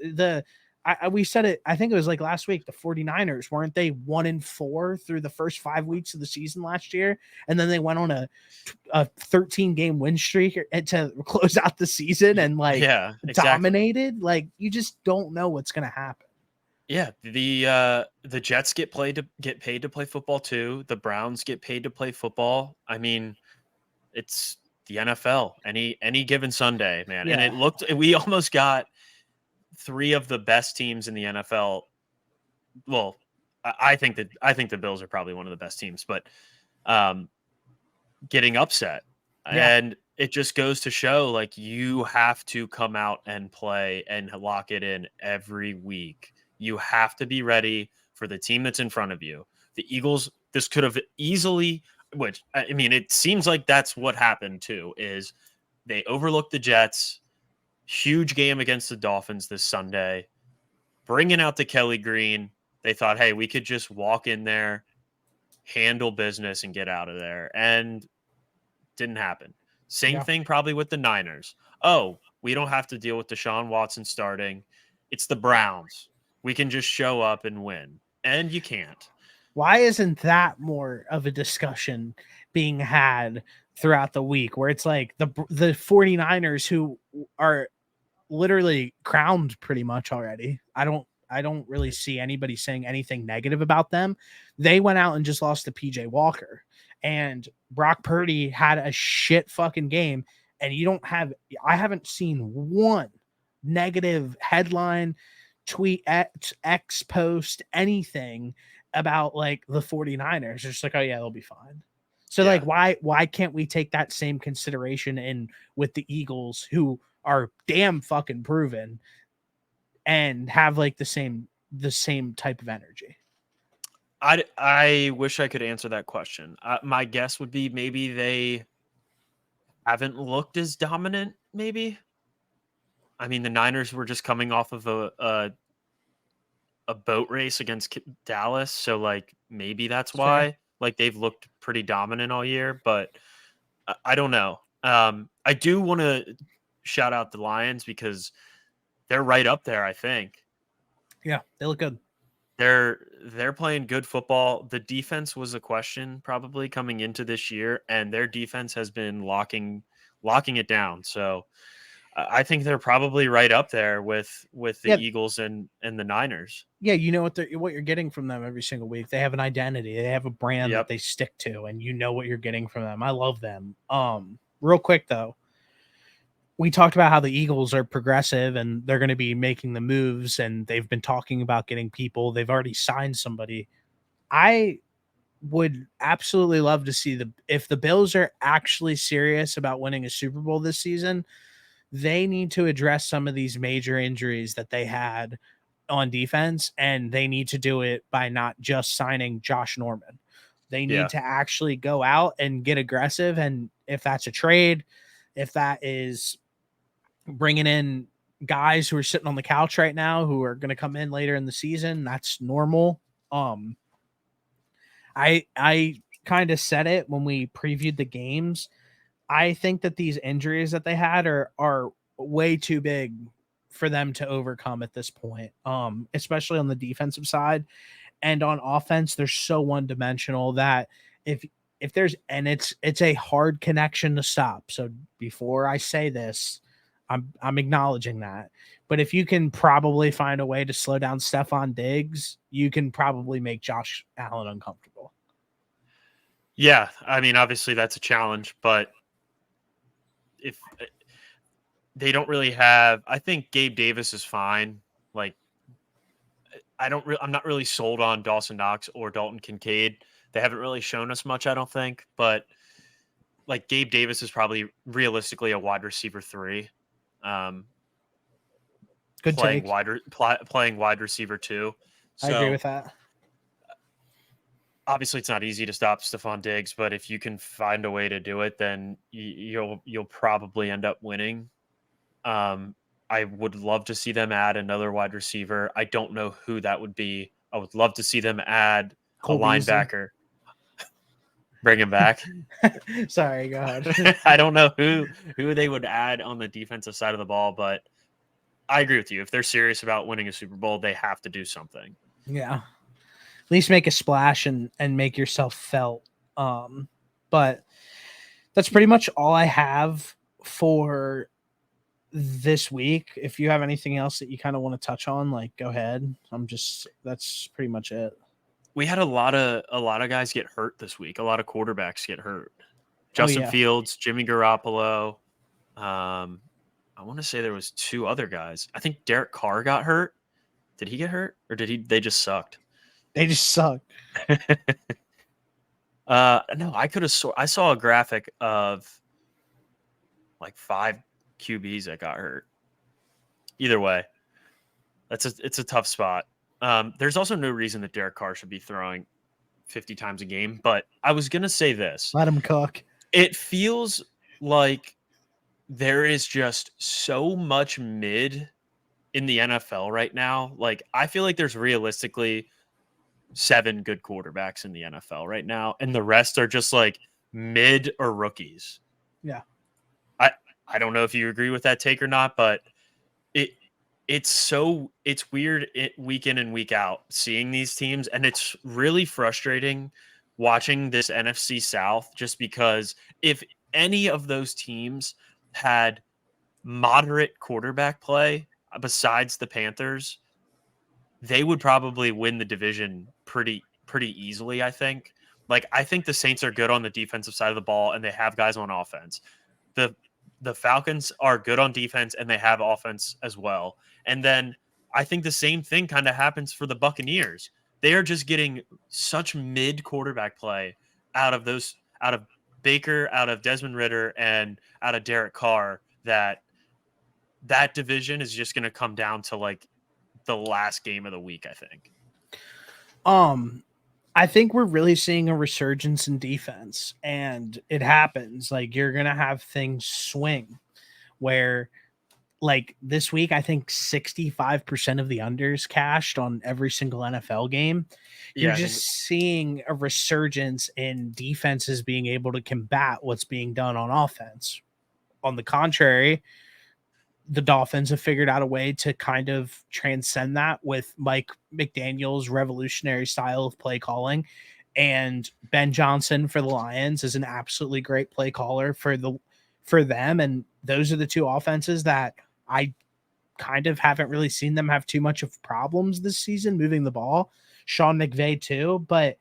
S1: we said it, I think it was like last week, the 49ers, weren't they 1-4 through the first 5 weeks of the season last year? And then they went on a 13 game win streak to close out the season and like
S2: Yeah, exactly.
S1: dominated. Like you just don't know what's going to happen.
S2: Yeah, the Jets get paid to play football too. The Browns get paid to play football. I mean, it's the NFL. Any given Sunday, man.
S1: Yeah.
S2: And we almost got 3 of the best teams in the NFL. Well, I think the Bills are probably one of the best teams, but getting upset.
S1: Yeah.
S2: And it just goes to show, like, you have to come out and play and lock it in every week. You have to be ready for the team that's in front of you. The Eagles, this could have easily, which, I mean, it seems like that's what happened too, is they overlooked the Jets. Huge game against the Dolphins this Sunday. Bringing out the Kelly Green, they thought, hey, we could just walk in there, handle business, and get out of there. And didn't happen. Same thing probably with the Niners. Oh, we don't have to deal with Deshaun Watson starting. It's the Browns. We can just show up and win. And you can't.
S1: Why isn't that more of a discussion being had throughout the week where it's like the 49ers, who are literally crowned pretty much already? I don't really see anybody saying anything negative about them. They went out and just lost to PJ Walker, and Brock Purdy had a shit fucking game. And I haven't seen one negative headline, tweet, X post, anything about like the 49ers. It's just like, oh yeah, they'll be fine. So like, why can't we take that same consideration in with the Eagles, who are damn fucking proven, and have like the same type of energy?
S2: I wish I could answer that question. My guess would be maybe they haven't looked as dominant. Maybe. I mean, the Niners were just coming off of a boat race against Dallas, so like maybe that's why.
S1: Fair.
S2: Like they've looked pretty dominant all year, but I don't know. I do want to shout out the Lions because they're right up there, I think.
S1: Yeah, they look good.
S2: They're playing good football. The defense was a question probably coming into this year, and their defense has been locking it down. So I think they're probably right up there with the Eagles and the Niners.
S1: Yeah, you know what you're getting from them every single week. They have an identity. They have a brand that they stick to, and you know what you're getting from them. I love them. Real quick though, we talked about how the Eagles are progressive and they're going to be making the moves, and they've been talking about getting people. They've already signed somebody. I would absolutely love to see if the Bills are actually serious about winning a Super Bowl this season, they need to address some of these major injuries that they had on defense, and they need to do it by not just signing Josh Norman. They need to actually go out and get aggressive, and if that's a trade, if that is bringing in guys who are sitting on the couch right now who are going to come in later in the season, that's normal. I kind of said it when we previewed the games. I think that these injuries that they had are way too big for them to overcome at this point, especially on the defensive side. And on offense, they're so one-dimensional that if there's, and it's a hard connection to stop. So before I say this, I'm acknowledging that. But if you can probably find a way to slow down Stephon Diggs, you can probably make Josh Allen uncomfortable.
S2: Yeah, I mean, obviously that's a challenge, but if they don't really have, I think Gabe Davis is fine. Like, I'm not really sold on Dawson Knox or Dalton Kincaid. They haven't really shown us much, I don't think. But like Gabe Davis is probably realistically a wide receiver 3.
S1: Good
S2: playing
S1: take.
S2: playing wide receiver 2.
S1: I agree
S2: So
S1: with that.
S2: obviously it's not easy to stop Stephon Diggs, but if you can find a way to do it, then you'll probably end up winning. I would love to see them add another wide receiver. I don't know who that would be. I would love to see them add a
S1: Cole Beasley.
S2: linebacker. Bring him back.
S1: Sorry, go ahead.
S2: I don't know who they would add on the defensive side of the ball, but I agree with you. If they're serious about winning a Super Bowl, they have to do something.
S1: Yeah. At least make a splash and make yourself felt. But that's pretty much all I have for this week. If you have anything else that you kind of want to touch on, like, go ahead. That's pretty much it.
S2: We had a lot of guys get hurt this week. A lot of quarterbacks get hurt. Justin Fields, Jimmy Garoppolo. I want to say there was 2 other guys. I think Derek Carr got hurt. Did he get hurt, or they just sucked?
S1: They just suck.
S2: No, I saw a graphic of like 5 QBs that got hurt. Either way, it's a tough spot. There's also no reason that Derek Carr should be throwing 50 times a game, but I was going to say this.
S1: Let him cook.
S2: It feels like there is just so much mid in the NFL right now. Like, I feel like there's realistically 7 good quarterbacks in the NFL right now, and the rest are just like mid or rookies.
S1: Yeah.
S2: I don't know if you agree with that take or not, but it's weird week in and week out seeing these teams, and it's really frustrating watching this NFC South, just because if any of those teams had moderate quarterback play besides the Panthers, they would probably win the division pretty easily, I think. Like, I think the Saints are good on the defensive side of the ball, and they have guys on offense. The Falcons are good on defense, and they have offense as well. And then I think the same thing kind of happens for the Buccaneers. They are just getting such mid quarterback play out of Baker, out of Desmond Ridder, and out of Derek Carr, that division is just going to come down to like the last game of the week, I think.
S1: I think we're really seeing a resurgence in defense, and it happens. Like, you're going to have things swing where, like, this week, I think 65% of the unders cashed on every single NFL game. You're just seeing a resurgence in defenses being able to combat what's being done on offense. On the contrary, the Dolphins have figured out a way to kind of transcend that with Mike McDaniel's revolutionary style of play calling. And Ben Johnson for the Lions is an absolutely great play caller for them. And those are the 2 offenses that I kind of haven't really seen them have too much of problems this season moving the ball. Sean McVay too, but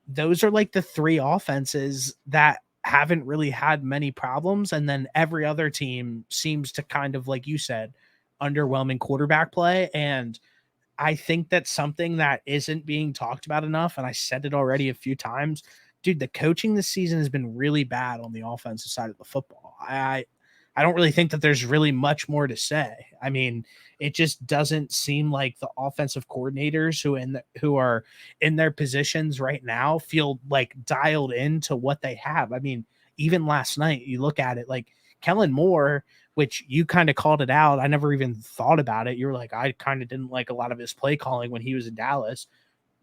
S1: those are like the 3 offenses that haven't really had many problems. And then every other team seems to kind of, like you said, underwhelming quarterback play. And I think that's something that isn't being talked about enough. And I said it already a few times, dude, the coaching this season has been really bad on the offensive side of the football. I don't really think that there's really much more to say. I mean, it just doesn't seem like the offensive coordinators who are in their positions right now feel like dialed into what they have. I mean, even last night, you look at it, like Kellen Moore, which you kind of called it out. I never even thought about it. You were like, I kind of didn't like a lot of his play calling when he was in Dallas.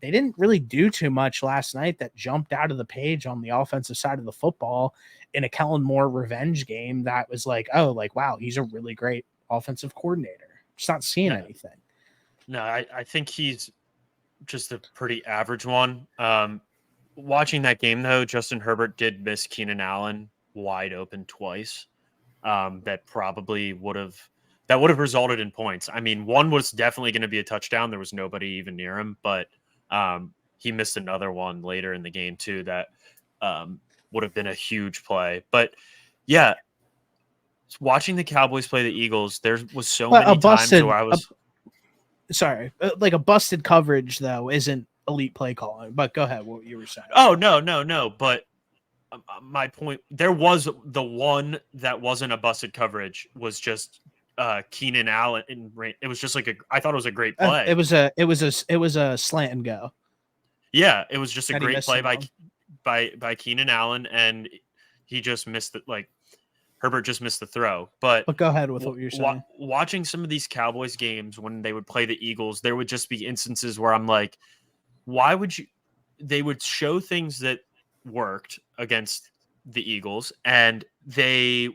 S1: They didn't really do too much last night that jumped out of the page on the offensive side of the football in a Kellen Moore revenge game that was like, oh, like, wow, he's a really great offensive coordinator. Just not seeing anything.
S2: No, I think he's just a pretty average one. Watching that game, though, Justin Herbert did miss Keenan Allen wide open twice. That probably would have resulted in points. I mean, one was definitely going to be a touchdown. There was nobody even near him, but he missed another one later in the game too that would have been a huge play. But yeah, watching the Cowboys play the Eagles, there was so many times where I was
S1: like a busted coverage though isn't elite play calling. But go ahead, what you were saying.
S2: Oh no, but my point, there was the one that wasn't a busted coverage was just Keenan Allen. It was just like I thought it was a great play.
S1: It was a slant and go.
S2: Yeah, it was just a
S1: That he
S2: great
S1: missed
S2: play
S1: him on.
S2: by Keenan Allen, and he just missed it. Like Herbert just missed the throw. But
S1: go ahead with what you're saying.
S2: Watching some of these Cowboys games when they would play the Eagles, there would just be instances where I'm like, why would you? They would show things that worked against the Eagles, and they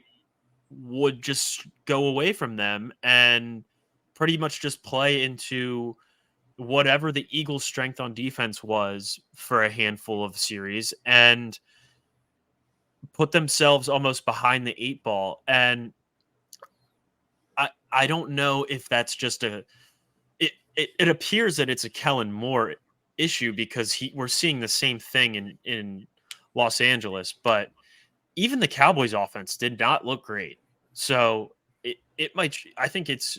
S2: would just go away from them and pretty much just play into whatever the Eagles' strength on defense was for a handful of series and put themselves almost behind the 8 ball. And I don't know if that's just it appears that it's a Kellen Moore issue because we're seeing the same thing in Los Angeles, but even the Cowboys offense did not look great. So it might, I think it's,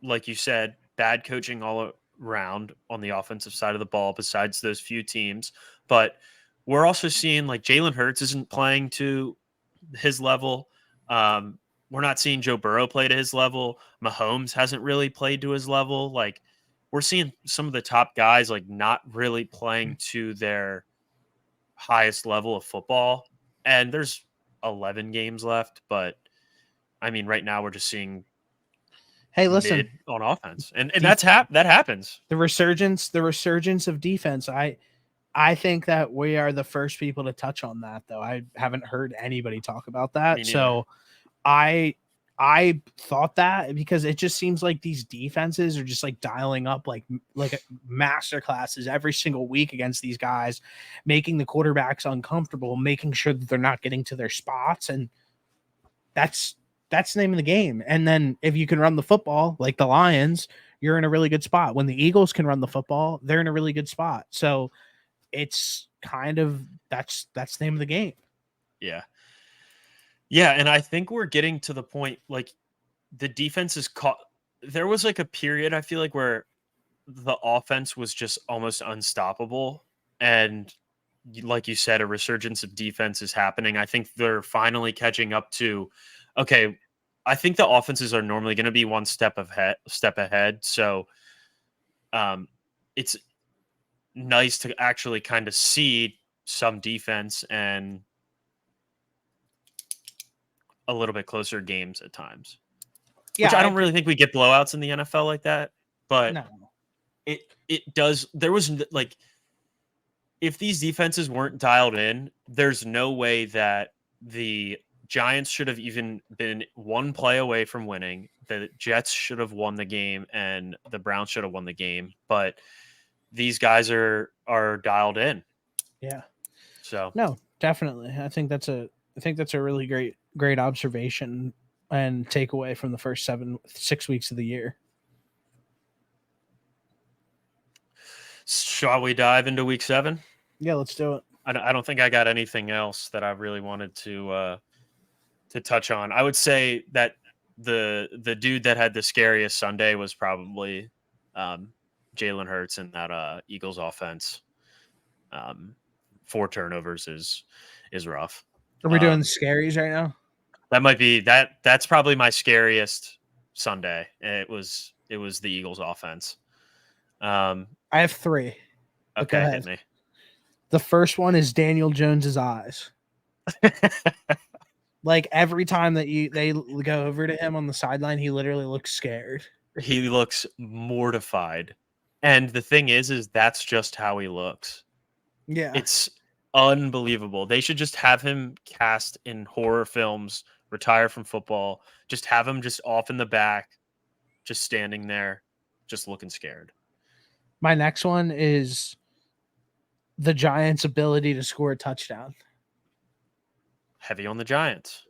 S2: like you said, bad coaching all around on the offensive side of the ball besides those few teams. But we're also seeing like Jalen Hurts isn't playing to his level. We're not seeing Joe Burrow play to his level. Mahomes hasn't really played to his level. Like we're seeing some of the top guys like not really playing to their highest level of football. And there's 11 games left, but I mean, right now we're just seeing
S1: listen,
S2: mid on offense, and that happens.
S1: The resurgence of defense. I think that we are the first people to touch on that, though. I haven't heard anybody talk about that. So I thought that because it just seems like these defenses are just like dialing up like masterclasses every single week against these guys, making the quarterbacks uncomfortable, making sure that they're not getting to their spots. And that's the name of the game. And then if you can run the football like the Lions, you're in a really good spot. When the Eagles can run the football, they're in a really good spot. So it's kind of that's the name of the game.
S2: Yeah. Yeah, and I think we're getting to the point like the defense is caught. There was like a period I feel like where the offense was just almost unstoppable, and like you said, a resurgence of defense is happening. I think they're finally catching up to. Okay, I think the offenses are normally going to be one step ahead. So, it's nice to actually kind of see some defense and a little bit closer games at times. Yeah, which I don't really think we get blowouts in the NFL like that, but
S1: no.
S2: It does. There was like, if these defenses weren't dialed in, there's no way that the Giants should have even been one play away from winning. The Jets should have won the game, and the Browns should have won the game. But these guys are dialed in.
S1: Yeah.
S2: So
S1: no, definitely. I think that's a really great observation and takeaway from the first 6 weeks of the year.
S2: Shall we dive into week 7?
S1: Yeah, let's do it.
S2: I don't think I got anything else that I really wanted to touch on. I would say that the dude that had the scariest Sunday was probably Jalen Hurts in that Eagles offense. 4 turnovers is rough.
S1: Are we doing the scaries right now?
S2: That might be that's probably my scariest Sunday. It was the Eagles offense.
S1: I have 3.
S2: Okay, hit me.
S1: The first one is Daniel Jones's eyes. Like every time that they go over to him on the sideline, he literally looks scared.
S2: He looks mortified. And the thing is that's just how he looks.
S1: Yeah.
S2: It's unbelievable. They should just have him cast in horror films, retire from football, just have him just off in the back, just standing there, just looking scared.
S1: My next one is the Giants' ability to score a touchdown.
S2: Heavy on the Giants.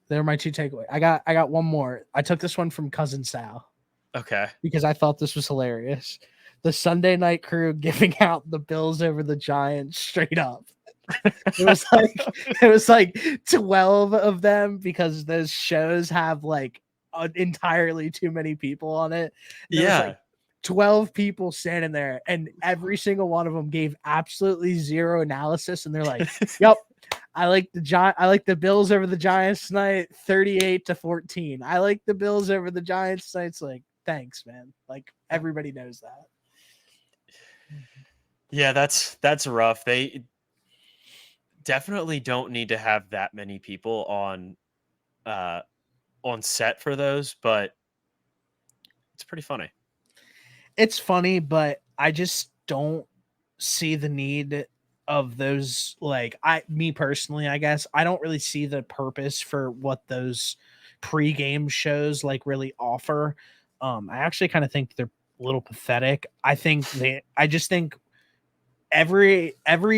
S1: They're my 2 takeaways. I got one more. I took this one from Cousin Sal.
S2: Okay.
S1: Because I thought this was hilarious. The Sunday Night Crew giving out the Bills over the Giants straight up. It was like 12 of them because those shows have like entirely too many people on it.
S2: Yeah.
S1: Like 12 people standing there, and every single one of them gave absolutely zero analysis, and they're like, "Yep, I like the Bills over the Giants tonight, 38-14. I like the Bills over the Giants tonight. It's like, thanks, man. Like everybody knows that.
S2: Yeah, that's rough. They definitely don't need to have that many people on set for those, but it's pretty funny.
S1: It's funny, but I just don't see the need of those. Like, me personally, I guess I don't really see the purpose for what those pre-game shows like really offer. I actually kind of think they're a little pathetic. I just think every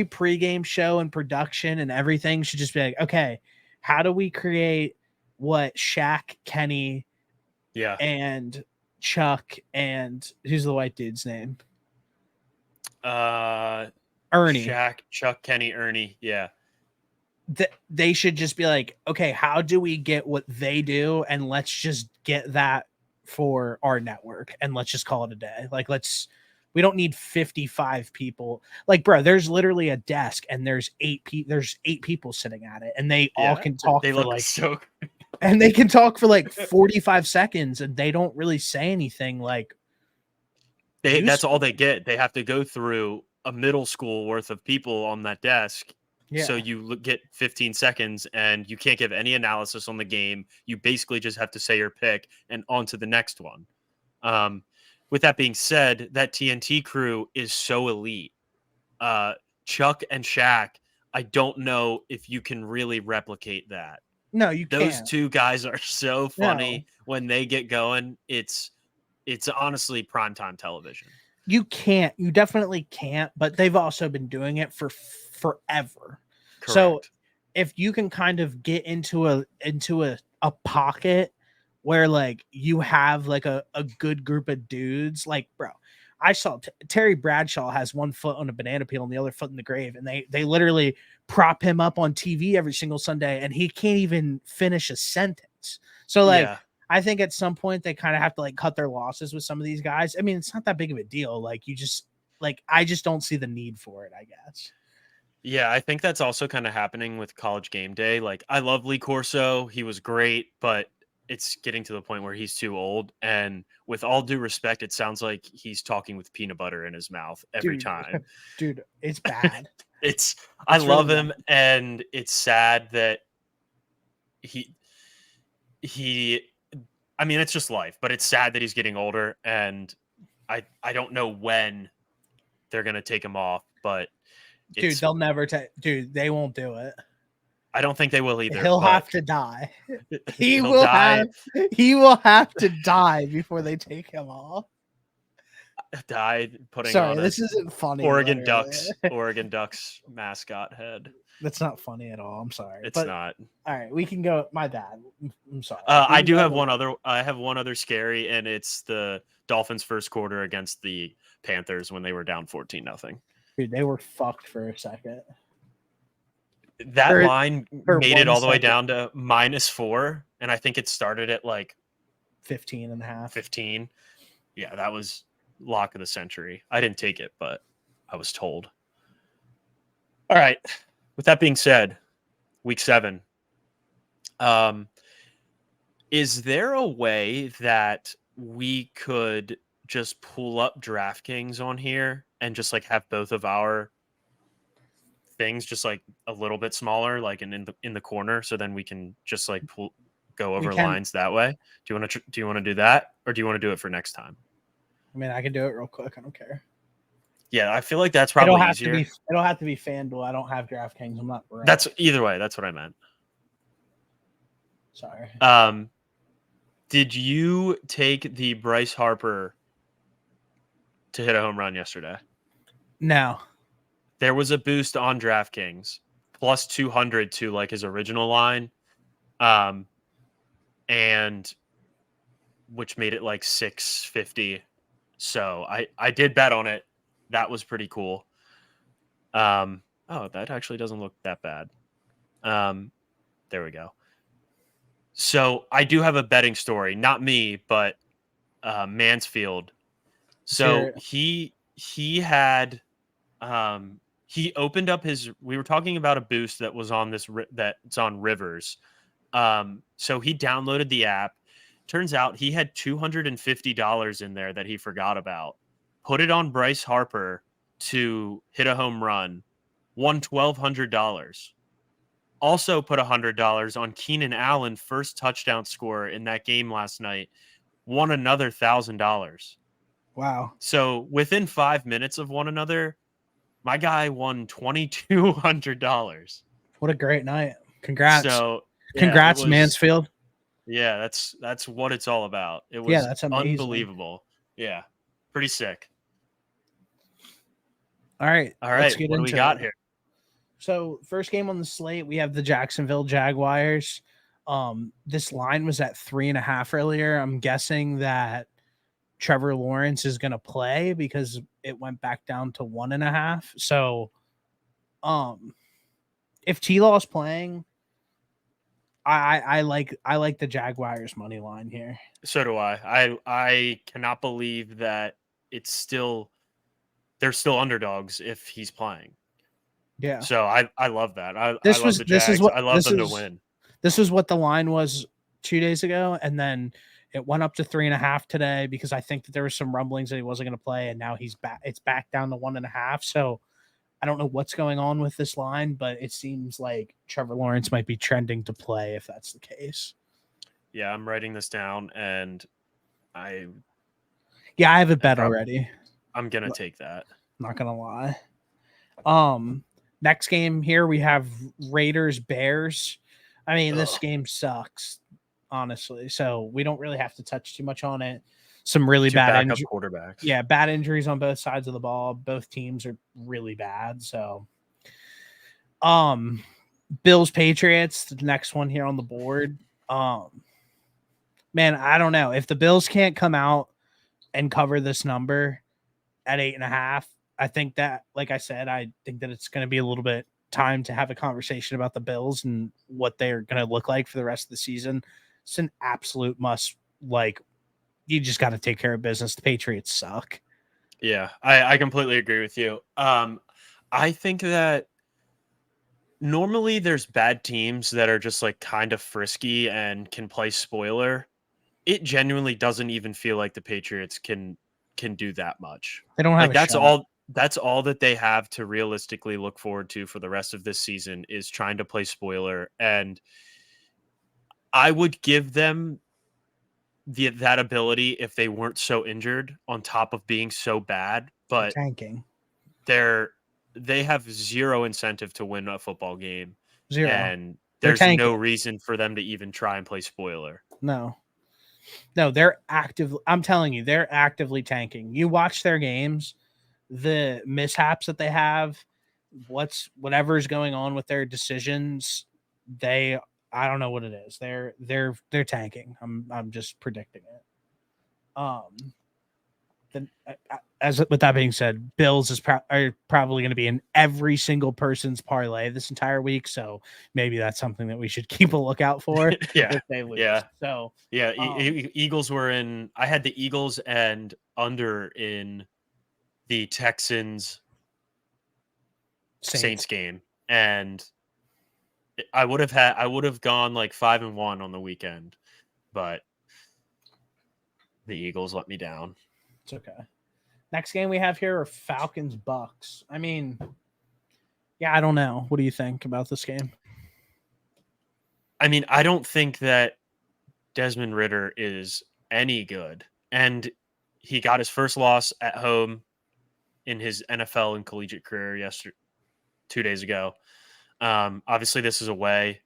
S1: pre-game show and production and everything should just be like, okay, how do we create what Shaq, Kenny,
S2: Yeah.
S1: and Chuck, and who's the white dude's name?
S2: Ernie. Shaq, Chuck, Kenny, Ernie. Yeah.
S1: They should just be like, okay, how do we get what they do, and let's just get that for our network, and let's just call it a day. Like, we don't need 55 people. Like, bro, there's literally a desk, and there's eight people sitting at it, and they all can talk
S2: they
S1: for
S2: look
S1: like
S2: so
S1: and they can talk for like 45 seconds, and they don't really say anything like
S2: that's all they get. They have to go through a middle school worth of people on that desk.
S1: Yeah.
S2: So you get 15 seconds and you can't give any analysis on the game. You basically just have to say your pick and on to the next one. With that being said, that TNT crew is so elite. Chuck and Shaq, I don't know if you can really replicate that.
S1: No, you
S2: Those
S1: can't.
S2: two guys are so funny when they get going. It's honestly primetime television.
S1: You can't. You definitely can't, but they've also been doing it for forever.
S2: Correct.
S1: So if you can kind of get into a pocket where like you have like a good group of dudes, like, bro, I saw Terry Bradshaw has one foot on a banana peel and the other foot in the grave, and they literally prop him up on TV every single Sunday, and he can't even finish a sentence. So like, I think at some point they kind of have to like cut their losses with some of these guys. I mean, it's not that big of a deal. Like, I just don't see the need for it, I guess.
S2: Yeah, I think that's also kind of happening with College Game Day. Like, I love Lee Corso. He was great, but it's getting to the point where he's too old. And with all due respect, it sounds like he's talking with peanut butter in his mouth every time.
S1: Dude, it's bad.
S2: I love him, bad. And it's sad that he I mean, it's just life, but it's sad that he's getting older, and I don't know when they're going to take him off, but
S1: dude, they'll never dude, they won't do it.
S2: I don't think they will either.
S1: He'll have to die. He will have to die before they take him off.
S2: Died putting
S1: Sorry,
S2: on
S1: this isn't funny.
S2: Oregon Ducks mascot head.
S1: That's not funny at all. I'm sorry.
S2: It's not.
S1: All right, we can go. My bad. I'm sorry.
S2: I do have one other. I have one other scary, and it's the Dolphins' first quarter against the Panthers when they were down 14-0.
S1: Dude, they were fucked for a second.
S2: That line made it all the way down to -4, and I think it started at like
S1: 15.5.
S2: 15. Yeah, that was lock of the century. I didn't take it, but I was told. All right. With that being said, week 7. Is there a way that we could just pull up DraftKings on here and just like have both of our things just like a little bit smaller, like in the corner, so then we can just like go over lines that way? Do you want to do that, or do you want to do it for next time?
S1: I mean, I can do it real quick. I don't care.
S2: Yeah, I feel like that's probably easier.
S1: It don't have to be FanDuel. I don't have DraftKings. I'm not. Right.
S2: That's either way. That's what I meant.
S1: Sorry.
S2: Did you take the Bryce Harper to hit a home run yesterday?
S1: No.
S2: There was a boost on DraftKings, plus 200 to like his original line, and which made it like 650. So I did bet on it. That was pretty cool. Oh, that actually doesn't look that bad. There we go. So I do have a betting story, not me, but Mansfield. So he had he opened up we were talking about a boost that was on that's on Rivers. So he downloaded the app. Turns out he had $250 in there that he forgot about. Put it on Bryce Harper to hit a home run. Won $1,200. Also put $100 on Keenan Allen, first touchdown scorer in that game last night. Won another $1,000.
S1: Wow.
S2: So within 5 minutes of one another, my guy won $2,200.
S1: What a great night. Congrats.
S2: So yeah, it
S1: Congrats,
S2: was.
S1: Mansfield.
S2: Yeah, that's what it's all about. It
S1: Yeah,
S2: was
S1: that's amazing.
S2: unbelievable. Yeah, pretty sick.
S1: All right.
S2: Let's get what do we got here?
S1: So first game on the slate, we have the Jacksonville Jaguars. This line was at 3.5 earlier. I'm guessing that Trevor Lawrence is going to play because it went back down to 1.5. So, if T-Law's playing, I like the Jaguars money line here.
S2: So do I. I cannot believe that they're still underdogs if he's playing.
S1: Yeah.
S2: So I love that. I love the Jags. I love them to win.
S1: This is what the line was 2 days ago, and then it went up to 3.5 today because I think that there was some rumblings that he wasn't going to play, and now he's back. It's back down to 1.5. So I don't know what's going on with this line, but it seems like Trevor Lawrence might be trending to play if that's the case.
S2: Yeah, I'm writing this down, and I
S1: have a bet already.
S2: I'm gonna take that.
S1: Not gonna lie. Next game here we have Raiders Bears. I mean, this game sucks, honestly. So we don't really have to touch too much on it. Some really bad
S2: quarterbacks.
S1: Yeah, bad injuries on both sides of the ball. Both teams are really bad. So, Bills Patriots, the next one here on the board. Man, I don't know if the Bills can't come out and cover this number at 8.5. I think that, like I said, I think that it's going to be a little bit time to have a conversation about the Bills and what they're going to look like for the rest of the season. It's an absolute must. Like, you just got to take care of business. The Patriots suck.
S2: Yeah, I completely agree with you. I think that normally there's bad teams that are just like kind of frisky and can play spoiler. It genuinely doesn't even feel like the Patriots can do that much.
S1: They don't have
S2: like that's all that they have to realistically look forward to for the rest of this season is trying to play spoiler. And I would give them that ability if they weren't so injured on top of being so bad, but
S1: tanking.
S2: They have zero incentive to win a football game.
S1: Zero.
S2: And there's no reason for them to even try and play spoiler.
S1: No, they're active. I'm telling you, they're actively tanking. You watch their games, the mishaps that they have, whatever's going on with their decisions, I don't know what it is. They're tanking. I'm just predicting it. With that being said, Bills are probably going to be in every single person's parlay this entire week, so maybe that's something that we should keep a lookout for.
S2: Yeah,
S1: if they lose.
S2: Yeah.
S1: So
S2: yeah, Eagles were in. I had the Eagles and under in the Texans Saints game, and I would have gone like 5-1 on the weekend, but the Eagles let me down.
S1: It's okay. Next game we have here are Falcons Bucks. I mean, yeah, I don't know. What do you think about this game?
S2: I mean, I don't think that Desmond Ridder is any good, and he got his first loss at home in his NFL and collegiate career 2 days ago. Obviously, this is away.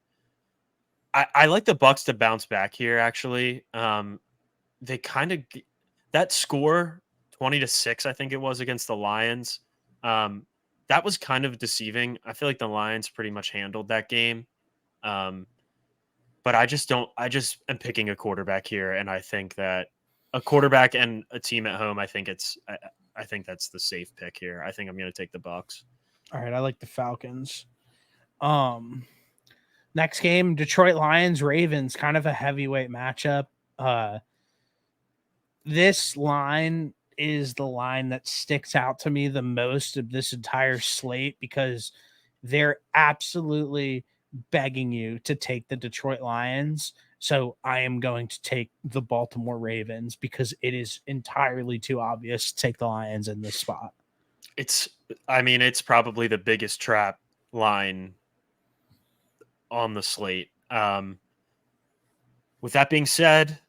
S2: I like the Bucks to bounce back here. Actually, they kind of that score 20-6, I think it was against the Lions. That was kind of deceiving. I feel like the Lions pretty much handled that game. But I just am picking a quarterback here, and I think that a quarterback and a team at home. I think that's the safe pick here. I think I'm going to take the Bucks.
S1: All right, I like the Falcons. Next game, Detroit Lions Ravens, kind of a heavyweight matchup. This line is the line that sticks out to me the most of this entire slate because they're absolutely begging you to take the Detroit Lions. So I am going to take the Baltimore Ravens because it is entirely too obvious to take the Lions in this spot.
S2: It's probably the biggest trap line on the slate. With that being said,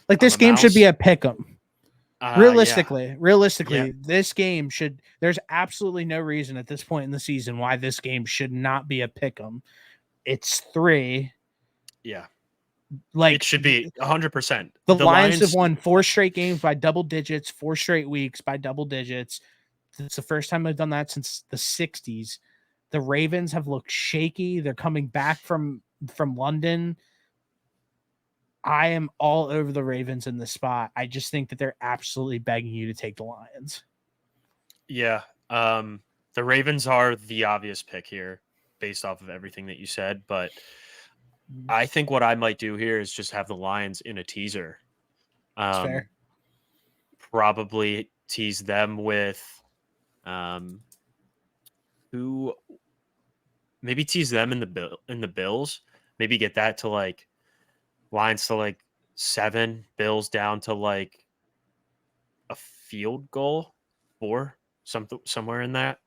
S1: like this game should be a pick 'em. Realistically, this game should. There's absolutely no reason at this point in the season why this game should not be a pick 'em. It's 3.
S2: Yeah,
S1: like
S2: it should be 100%.
S1: The Lions have won 4 straight games by double digits, 4 straight weeks by double digits. It's the first time they've done that since the 60s. The Ravens have looked shaky. They're coming back from London. I am all over the Ravens in this spot. I just think that they're absolutely begging you to take the Lions.
S2: Yeah. The Ravens are the obvious pick here based off of everything that you said, but I think what I might do here is just have the Lions in a teaser.
S1: Fair.
S2: Probably tease them with who maybe tease them in the Bills. Maybe get that to like Lions to like 7, Bills down to like a field goal, 4, somewhere in that.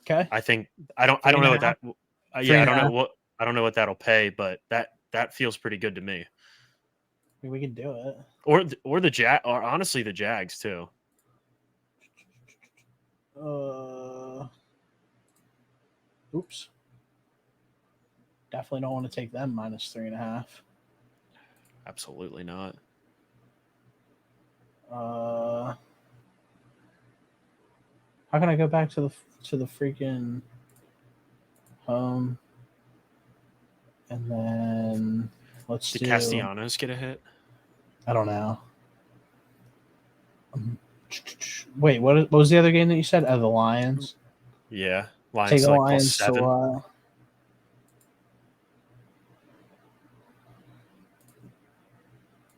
S1: Okay.
S2: I think I don't know what that. I don't know what that'll pay, but that feels pretty good to me.
S1: I mean, we can do it.
S2: Or the or honestly the Jags too.
S1: Oops. Definitely don't want to take them -3.5.
S2: Absolutely not.
S1: How can I go back to the freaking home? And then let's
S2: Did Castellanos get a hit?
S1: I don't know. Wait, what was the other game that you said? Oh, the Lions.
S2: Yeah, Lions
S1: take the
S2: like
S1: Lions.
S2: +7.
S1: So,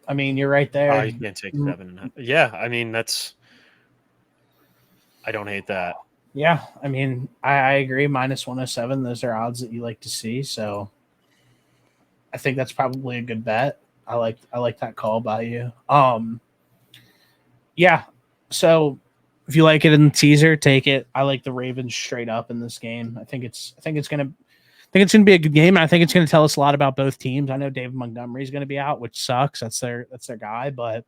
S1: I mean, you're right there.
S2: Oh, you can't take 7.5. Yeah, I mean that's. I don't hate that.
S1: Yeah, I mean, I agree. -107. Those are odds that you like to see. So, I think that's probably a good bet. I like that call by you. Yeah. So, if you like it in the teaser, take it. I like the Ravens straight up in this game. I think it's gonna be a good game. I think it's gonna tell us a lot about both teams. I know David Montgomery's gonna be out, which sucks. That's their guy, but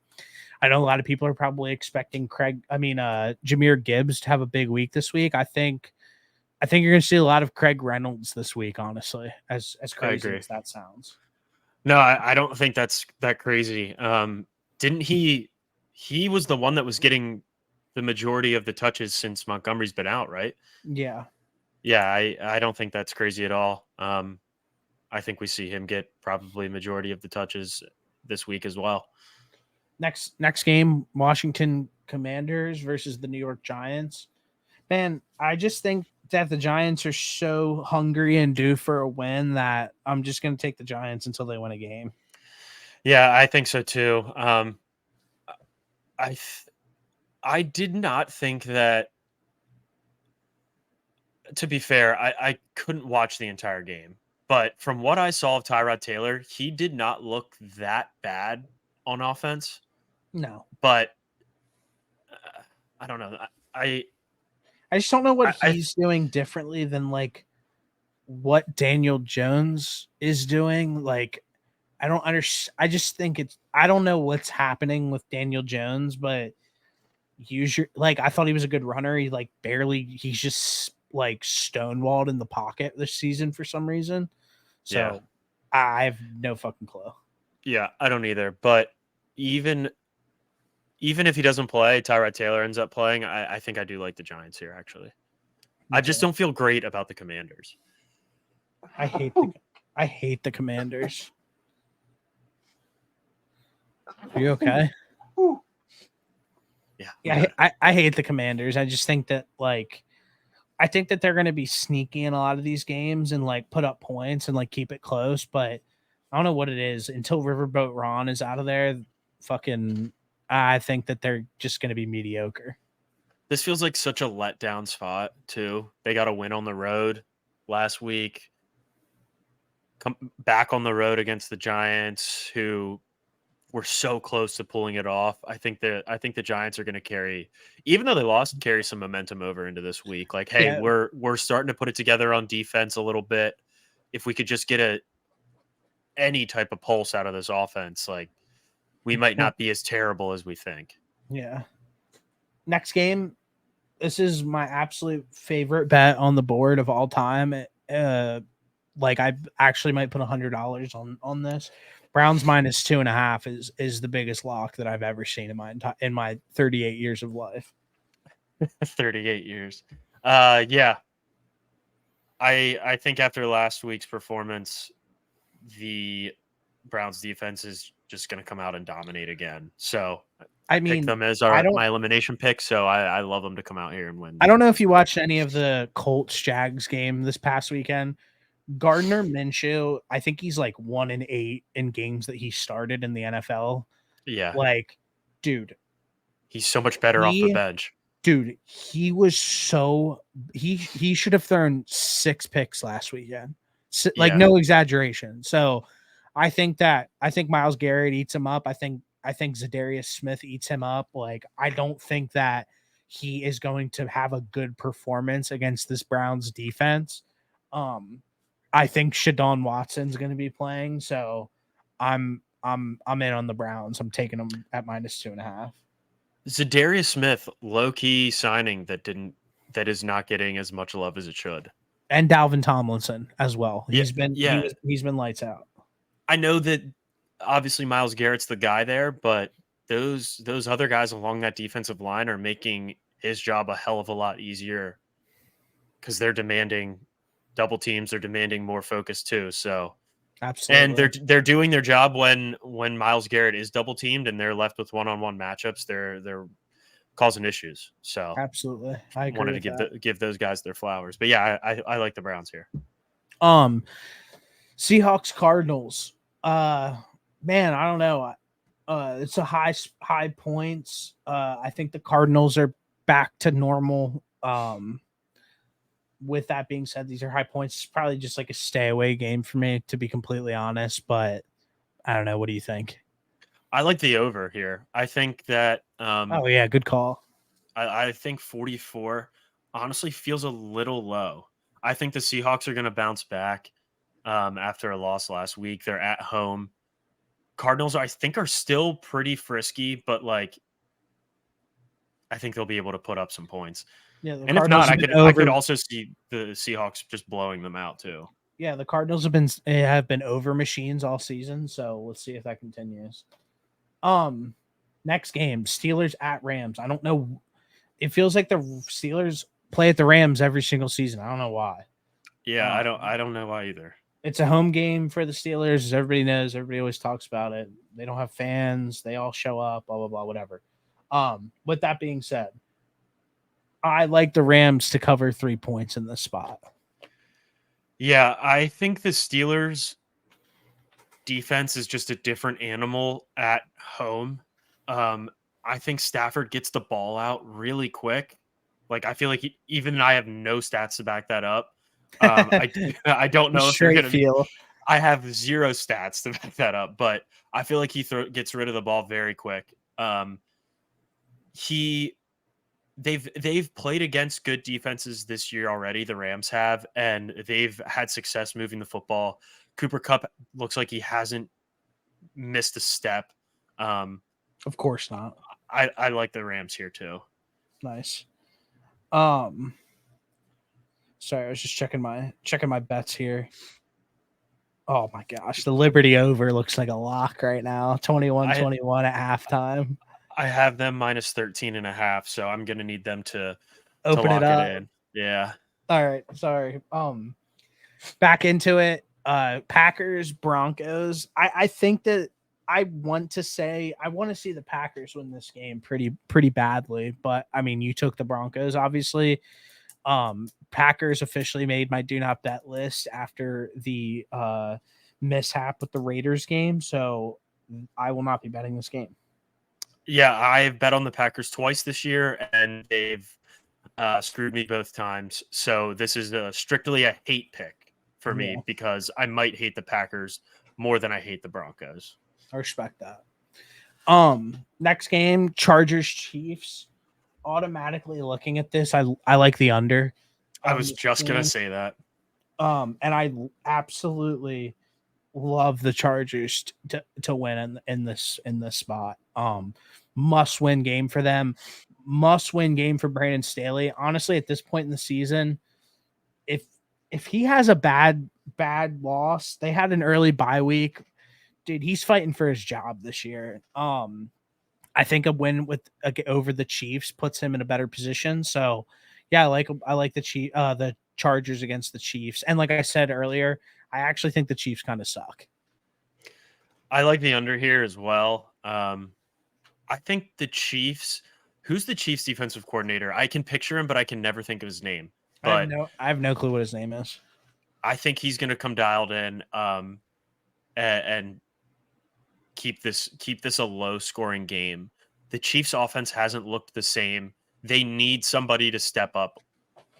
S1: I know a lot of people are probably expecting Jahmyr Gibbs to have a big week this week. I think you're going to see a lot of Craig Reynolds this week, honestly, as crazy as that sounds.
S2: No, I don't think that's that crazy. Didn't he was the one that was getting the majority of the touches since Montgomery's been out, right?
S1: Yeah.
S2: Yeah, I don't think that's crazy at all. I think we see him get probably a majority of the touches this week as well.
S1: Next game, Washington Commanders versus the New York Giants. Man, I just think that the Giants are so hungry and due for a win that I'm just going to take the Giants until they win a game.
S2: Yeah, I think so too. I did not think that. To be fair, I couldn't watch the entire game, but from what I saw of Tyrod Taylor, he did not look that bad on offense.
S1: No,
S2: but I don't know. I
S1: just don't know what he's doing differently than like what Daniel Jones is doing. Like, I don't understand. I just think I don't know what's happening with Daniel Jones, but I thought he was a good runner. He's just like stonewalled in the pocket this season for some reason. So yeah. I have no fucking clue.
S2: Yeah, I don't either. But even if he doesn't play, Tyrod Taylor ends up playing. I think I do like the Giants here, actually. Okay. I just don't feel great about the Commanders.
S1: I hate the Commanders. Are you okay?
S2: Yeah.
S1: I hate the Commanders. I just think that I think that they're going to be sneaky in a lot of these games and put up points and keep it close. But I don't know what it is until Riverboat Ron is out of there. Fucking, I think that they're just going to be mediocre.
S2: This feels like such a letdown spot, too. They got a win on the road last week. Come back on the road against the Giants, who were so close to pulling it off. I think the Giants are going to even though they lost, carry some momentum over into this week. Like, hey,
S1: Yeah.
S2: we're starting to put it together on defense a little bit. If we could just get any type of pulse out of this offense, like, we might not be as terrible as we think.
S1: Yeah. Next game, this is my absolute favorite bet on the board of all time. Like I actually might put $100 on this. Browns minus 2.5 is the biggest lock that I've ever seen in my 38 years of life.
S2: 38 years. Yeah. I think after last week's performance, the Browns defense is just going to come out and dominate again. So
S1: I
S2: picked
S1: mean,
S2: them as my elimination pick. So I love them to come out here and win.
S1: I don't know if you watched any of the Colts Jags game this past weekend. Gardner Minshew, I think he's like 1-8 in games that he started in the NFL.
S2: Yeah.
S1: Like, dude,
S2: he's so much better off the bench.
S1: Dude, he was he should have thrown 6 picks last weekend. Like, no exaggeration. So I think Myles Garrett eats him up. I think Zadarius Smith eats him up. Like, I don't think that he is going to have a good performance against this Browns defense. I think Shadon Watson's going to be playing, so I'm in on the Browns. I'm taking them at minus 2.5.
S2: Zadarius Smith, low-key signing that is not getting as much love as it should.
S1: And Dalvin Tomlinson as well. He's been lights out.
S2: I know that obviously Myles Garrett's the guy there, but those other guys along that defensive line are making his job a hell of a lot easier because they're demanding double teams, they're demanding more focus too. So
S1: absolutely.
S2: And they're doing their job when Myles Garrett is double teamed and they're left with one-on-one matchups. They're causing issues. So
S1: absolutely, I agree.
S2: Wanted to give those guys their flowers. But yeah, I like the Browns here.
S1: Seahawks Cardinals. Man, I don't know. It's a high points. I think the Cardinals are back to normal. With that being said, these are high points. It's probably just like a stay away game for me, to be completely honest. But I don't know. What do you think?
S2: I like the over here. I think that.
S1: Oh yeah, good call.
S2: I think 44 honestly feels a little low. I think the Seahawks are going to bounce back after a loss last week. They're at home. Cardinals, I think, are still pretty frisky, but like, I think they'll be able to put up some points.
S1: Yeah,
S2: and if not, I could also see the Seahawks just blowing them out too.
S1: Yeah, the Cardinals have been over machines all season, so let's see if that continues. Next game, Steelers at Rams. I don't know. It feels like the Steelers play at the Rams every single season. I don't know why.
S2: Yeah, I don't know why either.
S1: It's a home game for the Steelers, as everybody knows. Everybody always talks about it. They don't have fans. They all show up, blah, blah, blah, whatever. With that being said, I like the Rams to cover 3 points in this spot.
S2: Yeah, I think the Steelers defense is just a different animal at home. I think Stafford gets the ball out really quick. Like, I feel like even I have no stats to back that up. I don't know if you're going to feel. I have zero stats to back that up, but I feel like he gets rid of the ball very quick. They've played against good defenses this year already. The Rams have, and they've had success moving the football. Cooper Kupp looks like he hasn't missed a step.
S1: Of course not.
S2: I like the Rams here too.
S1: Nice. Sorry, I was just checking my bets here. Oh my gosh, the Liberty over looks like a lock right now. 21-21 at halftime.
S2: I have them minus 13.5, so I'm gonna need them to
S1: open
S2: lock
S1: it up.
S2: It in. Yeah.
S1: All right. Sorry. Back into it. Packers, Broncos. I think that I want to see the Packers win this game pretty badly, but I mean, you took the Broncos, obviously. Packers officially made my do not bet list after the mishap with the Raiders game, so I will not be betting this game.
S2: Yeah, I've bet on the Packers twice this year, and they've screwed me both times. So this is strictly a hate pick for
S1: Yeah,
S2: me because I might hate the Packers more than I hate the Broncos.
S1: I respect that. Next game, Chargers Chiefs. Automatically looking at this, I like the under
S2: I
S1: on
S2: was
S1: this
S2: just gonna
S1: game.
S2: say that.
S1: And I absolutely love the Chargers to win in this spot. Must win game for them. Must win game for Brandon Staley. Honestly, at this point in the season, if he has a bad loss, they had an early bye week. Dude, he's fighting for his job this year. I think a win over the Chiefs puts him in a better position. So, yeah, I like the Chargers against the Chiefs. And like I said earlier, I actually think the Chiefs kind of suck.
S2: I like the under here as well. I think the Chiefs. Who's the Chiefs defensive coordinator? I can picture him, but I can never think of his name. But
S1: I have no clue what his name is.
S2: I think he's going to come dialed in and keep this a low scoring game. The Chiefs offense hasn't looked the same. They need somebody to step up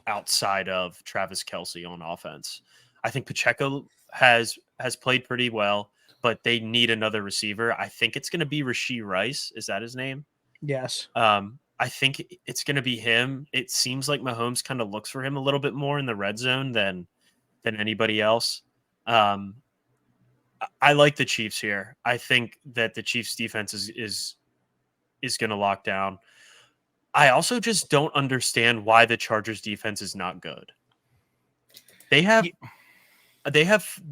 S2: outside of Travis Kelce on offense. I think Pacheco has played pretty well, but they need another receiver. I think it's going to be Rashee Rice. Is that his name?
S1: Yes.
S2: I think it's going to be him. It seems like Mahomes kind of looks for him a little bit more in the red zone than anybody else. I like the Chiefs here. I think that the Chiefs defense is going to lock down. I also just don't understand why the Chargers defense is not good. They have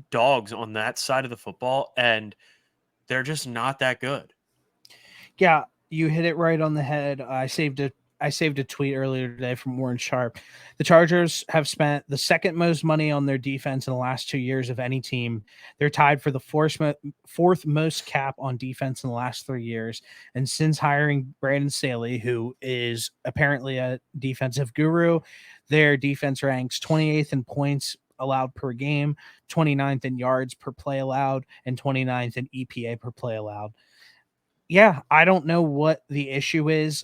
S2: dogs on that side of the football, and they're just not that good.
S1: Yeah, you hit it right on the head. I saved a tweet earlier today from Warren Sharp. The Chargers have spent the second most money on their defense in the last 2 years of any team. They're tied for the fourth most cap on defense in the last 3 years. And since hiring Brandon Staley, who is apparently a defensive guru, their defense ranks 28th in points allowed per game, 29th in yards per play allowed, and 29th in EPA per play allowed. Yeah, I don't know what the issue is.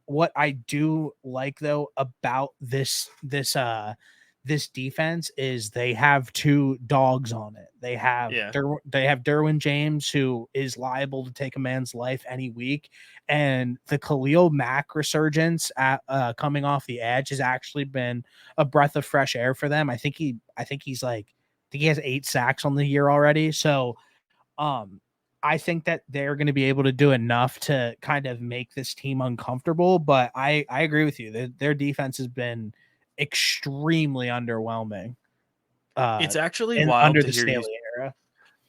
S1: What I do like though about this defense is they have two dogs on it.
S2: Yeah.
S1: They have Derwin James, who is liable to take a man's life any week, and the Khalil Mack resurgence at coming off the edge has actually been a breath of fresh air for them. I think he has 8 sacks on the year already. So I think that they're going to be able to do enough to kind of make this team uncomfortable. But I agree with you. Their defense has been extremely underwhelming.
S2: It's actually
S1: And
S2: wild
S1: under
S2: to
S1: the
S2: hear you.
S1: Staley era.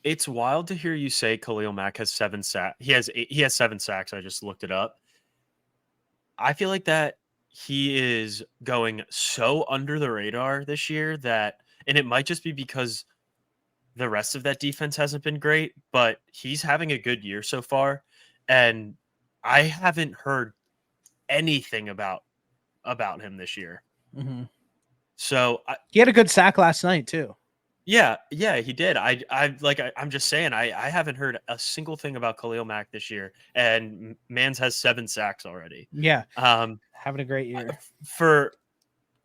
S2: It's wild to hear you say Khalil Mack has 7 sacks. He has 7 sacks. I just looked it up. I feel like that he is going so under the radar this year that, and it might just be because the rest of that defense hasn't been great, but he's having a good year so far. And I haven't heard anything about him this year.
S1: Mm-hmm.
S2: So
S1: He had a good sack last night too.
S2: yeah, he did. I'm just saying, I haven't heard a single thing about Khalil Mack this year, and Mans has 7 sacks already.
S1: Yeah, having a great year.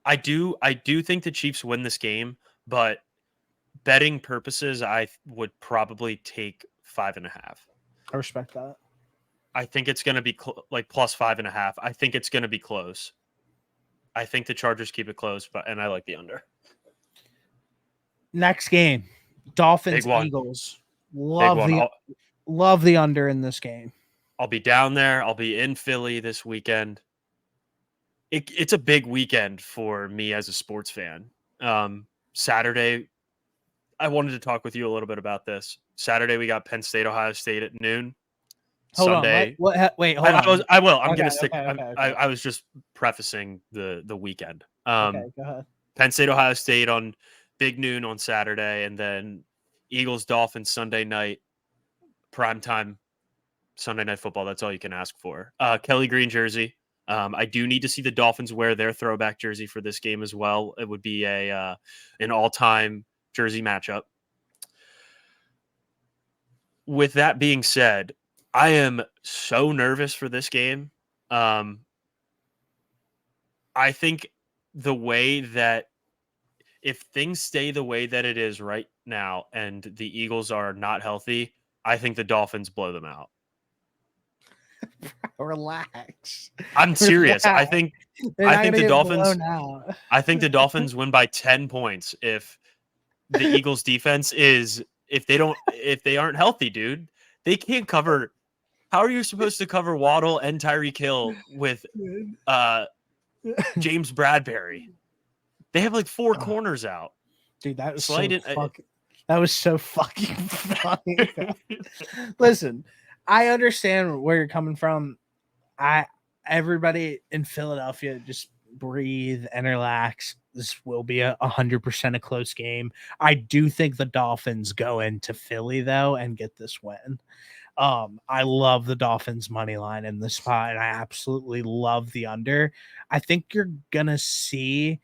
S2: I do think the Chiefs win this game, but betting purposes, I would probably take 5.5.
S1: I respect that.
S2: I think it's going to be like plus 5.5. I think it's going to be close. I think the Chargers keep it close, and I like the under.
S1: Next game, Dolphins Eagles. Love the under in this game.
S2: I'll be down there. I'll be in Philly this weekend. It's a big weekend for me as a sports fan. Saturday, I wanted to talk with you a little bit about this. Saturday, we got Penn State, Ohio State at noon.
S1: Hold
S2: Sunday,
S1: on. Wait, hold on.
S2: I will. I'm
S1: Okay,
S2: going to stick.
S1: okay.
S2: I was just prefacing the weekend.
S1: Okay, go ahead.
S2: Penn State, Ohio State on big noon on Saturday, and then Eagles, Dolphins Sunday night, primetime Sunday night football. That's all you can ask for. Kelly Green jersey. I do need to see the Dolphins wear their throwback jersey for this game as well. It would be an all-time jersey matchup. With that being said, I am so nervous for this game. I think the way that if things stay the way that it is right now and the Eagles are not healthy, I think the Dolphins blow them out.
S1: Relax.
S2: I'm serious.
S1: Relax. They're
S2: I
S1: not
S2: think
S1: gonna
S2: the
S1: get
S2: Dolphins
S1: blown out.
S2: I think the Dolphins win by 10 points if the Eagles defense if they aren't healthy, dude. They can't cover. How are you supposed to cover Waddle and Tyreek Hill with James Bradbury? They have like 4 corners out.
S1: Dude, that was
S2: Slate
S1: that was so fucking funny. Listen, I understand where you're coming from. Everybody in Philadelphia, just breathe and relax. This will be 100% a close game. I do think the Dolphins go into Philly though and get this win. I love the Dolphins money line in this spot, and I absolutely love the under. I think you're gonna see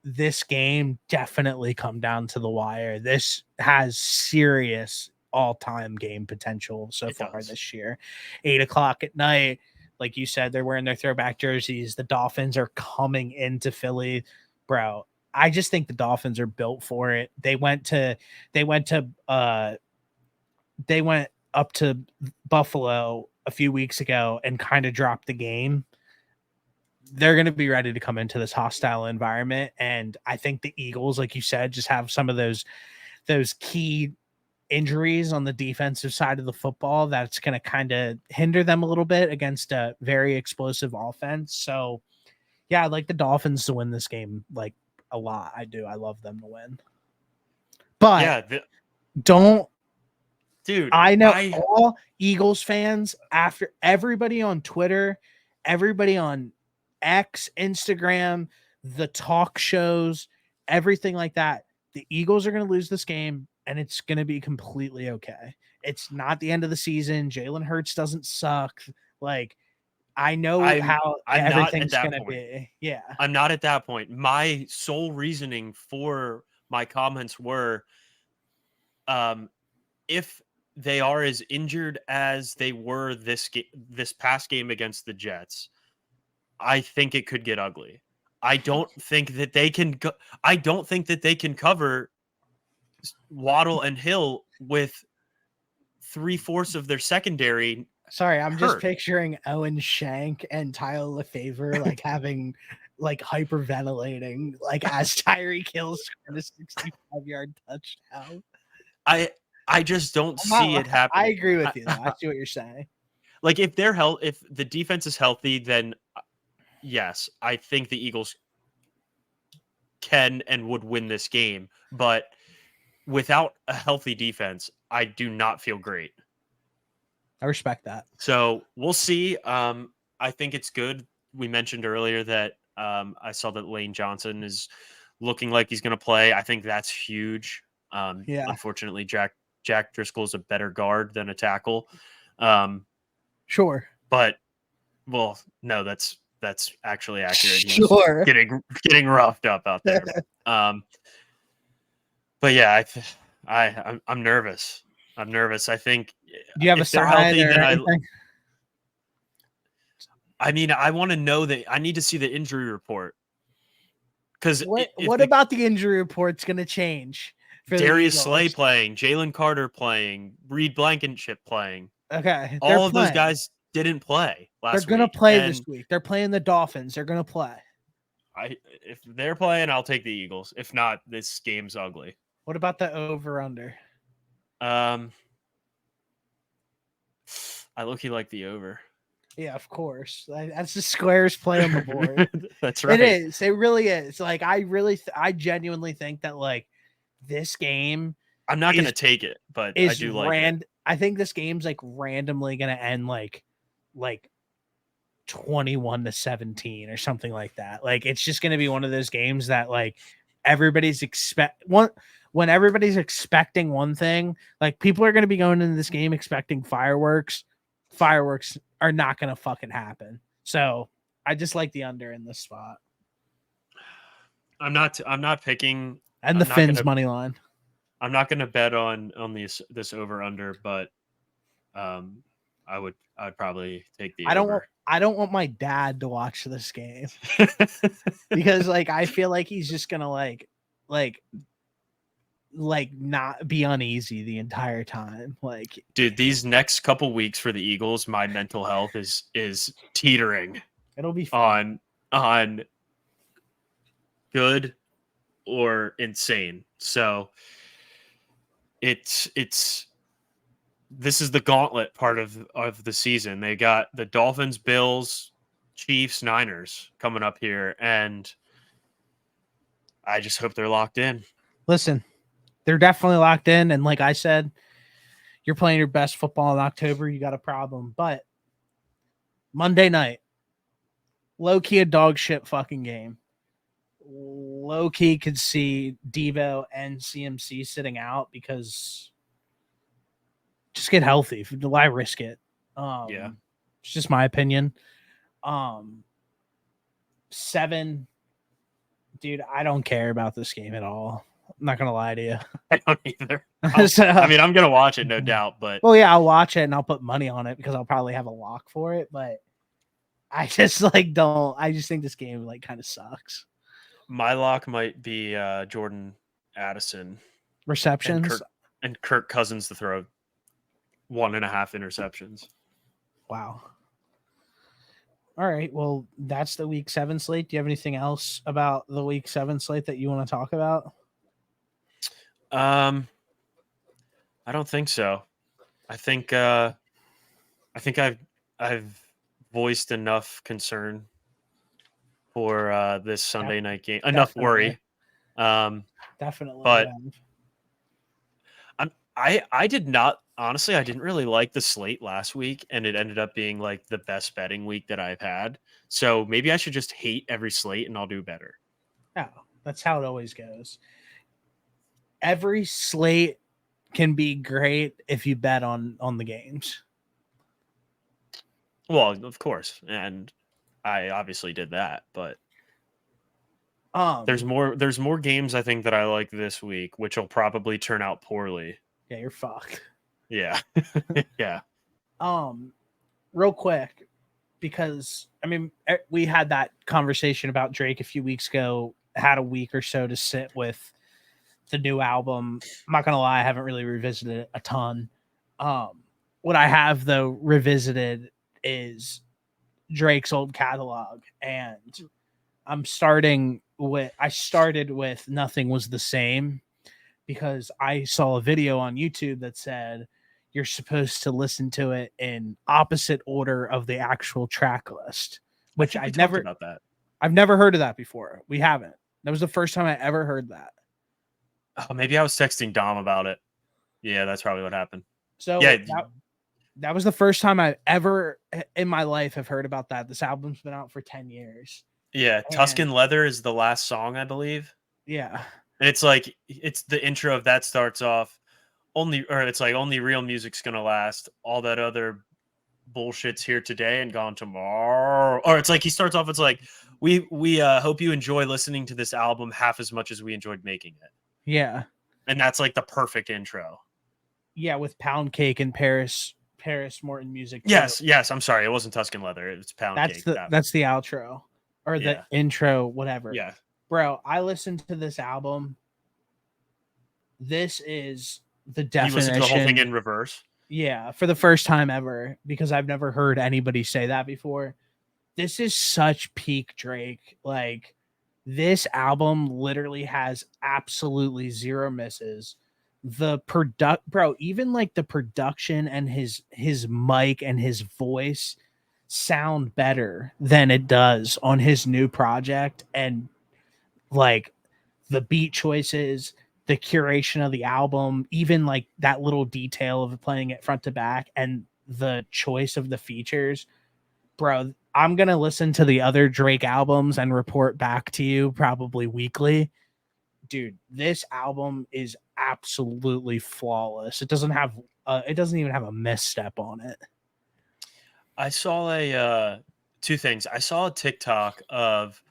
S1: this game definitely come down to the wire. This has serious all-time game potential so far this year. 8:00 at night, like you said, they're wearing their throwback jerseys. The Dolphins are coming into Philly, bro. I just think the Dolphins are built for it. They went up to Buffalo a few weeks ago and kind of dropped the game. They're going to be ready to come into this hostile environment. And I think the Eagles, like you said, just have some of those key injuries on the defensive side of the football that's going to kind of hinder them a little bit against a very explosive offense. So yeah, I'd like the Dolphins to win this game like a lot. I do. I love them to win. But don't,
S2: dude,
S1: I know all Eagles fans, after everybody on Twitter, everybody on X, Instagram, the talk shows, everything like that, the Eagles are going to lose this game and it's going to be completely okay. It's not the end of the season. Jalen Hurts doesn't suck. Like, I know how everything's going to be. Yeah.
S2: I'm not at that point. My sole reasoning for my comments were if they are as injured as they were this past game against the Jets, I think it could get ugly. I don't think that they can cover Waddle and Hill with 3/4 of their secondary.
S1: Sorry, I'm just picturing Owen Shank and Tyler Lefevre like having like hyperventilating like as Tyreek Hill scored a 65-yard touchdown.
S2: I just don't see it happening.
S1: I agree with you though. I see what you're saying.
S2: Like if the defense is healthy, then yes, I think the Eagles can and would win this game. But without a healthy defense, I do not feel great.
S1: I respect that.
S2: So we'll see. I think it's good. We mentioned earlier that I saw that Lane Johnson is looking like he's going to play. I think that's huge. Unfortunately, Jack Driscoll's a better guard than a tackle.
S1: Sure.
S2: But well, no, that's actually accurate.
S1: Sure.
S2: Getting roughed up out there. But yeah, I'm nervous. I'm nervous. I think.
S1: Do you have a side or anything?
S2: I mean, I want to know that. I need to see the injury report. Because
S1: what about the injury report's going to change?
S2: Darius Slay playing, Jalen Carter playing, Reed Blankenship playing.
S1: Okay,
S2: all of those guys didn't play last week.
S1: They're going to play this week. They're playing the Dolphins. They're going to play.
S2: If they're playing, I'll take the Eagles. If not, this game's ugly.
S1: What about the over/under?
S2: I low-key like the over.
S1: Yeah, of course. That's the squares play on the board.
S2: That's right.
S1: It is. It really is. Like I genuinely think that like this game.
S2: I'm not going to take it, but I do like it.
S1: I think this game's like randomly going to end like 21-17 or something like that. Like it's just going to be one of those games that like everybody's when everybody's expecting one thing, like people are going to be going into this game expecting fireworks. Fireworks are not going to fucking happen. So I just like the under in this spot.
S2: I'm not picking.
S1: And the Finns money line.
S2: I'm not going to bet on this over under, but I'd probably take the
S1: I
S2: over.
S1: don't want my dad to watch this game because like I feel like he's just gonna like not be uneasy the entire time. Like,
S2: Dude, these next couple weeks for the Eagles, my mental health is teetering
S1: it'll be fun.
S2: on good or insane. So it's this is the gauntlet part of the season. They got the Dolphins, Bills, Chiefs, Niners coming up here, and I just hope they're locked in.
S1: Listen, they're definitely locked in, and like I said, you're playing your best football in October, you got a problem. But Monday night, low key a dog shit fucking game. Low key could see Devo and CMC sitting out because just get healthy. Why risk it?
S2: Yeah.
S1: It's just my opinion. 7, dude, I don't care about this game at all. I'm not gonna lie to you.
S2: I don't either.
S1: So,
S2: I mean, I'm gonna watch it, no doubt, but
S1: well, yeah, I'll watch it and I'll put money on it because I'll probably have a lock for it. But I just like don't. I just think this game like kind of sucks.
S2: my lock might be Jordan Addison
S1: Receptions.
S2: and Kirk Cousins to throw 1.5 interceptions.
S1: Wow. All right. Well, that's the week 7 slate. Do you have anything else about the week 7 slate that you want to talk about?
S2: I don't think so. I think I've voiced enough concern for this Sunday night game. Enough worry.
S1: Definitely.
S2: But I did not, honestly, I didn't really like the slate last week, and it ended up being like the best betting week that I've had. So maybe I should just hate every slate and I'll do better.
S1: Oh, that's how it always goes. Every slate can be great if you bet on the games.
S2: Well, of course, and I obviously did that, but there's more games I think that I like this week, which will probably turn out poorly.
S1: Yeah, you're fucked.
S2: Yeah. Yeah.
S1: Real quick, because I mean, we had that conversation about Drake a few weeks ago, had a week or so to sit with the new album. I'm not gonna lie, I haven't really revisited it a ton. What I have though revisited is Drake's old catalog, and I started with Nothing Was the Same because I saw a video on YouTube that said you're supposed to listen to it in opposite order of the actual track list, which I've never heard of that before. We haven't. That was the first time I ever heard that.
S2: Oh, maybe I was texting Dom about it. Yeah, that's probably what happened.
S1: So
S2: yeah,
S1: that was the first time I ever in my life have heard about that. This album's been out for 10 years.
S2: Yeah, Tuscan Leather is the last song, I believe.
S1: Yeah.
S2: And it's like, it's the intro of that starts off it's like only real music's gonna last. All that other bullshit's here today and gone tomorrow. Or it's like he starts off, it's like, we hope you enjoy listening to this album half as much as we enjoyed making it.
S1: Yeah.
S2: And that's like the perfect intro.
S1: Yeah, with Pound Cake and Paris Morton music.
S2: Yes, I'm sorry. It wasn't Tuscan Leather. It's Pound Cake.
S1: That's the outro. Or the intro, whatever.
S2: Yeah.
S1: Bro, I listened to this album. This is the definition. You listened to the
S2: whole thing in reverse?
S1: Yeah, for the first time ever, because I've never heard anybody say that before. This is such peak Drake. Like, this album literally has absolutely zero misses. Even like the production and his mic and his voice sound better than it does on his new project. And like the beat choices, the curation of the album, even like that little detail of playing it front to back and the choice of the features, bro, I'm going to listen to the other Drake albums and report back to you probably weekly. Dude, this album is absolutely flawless. It doesn't even have a misstep on it.
S2: I saw two things. I saw a TikTok of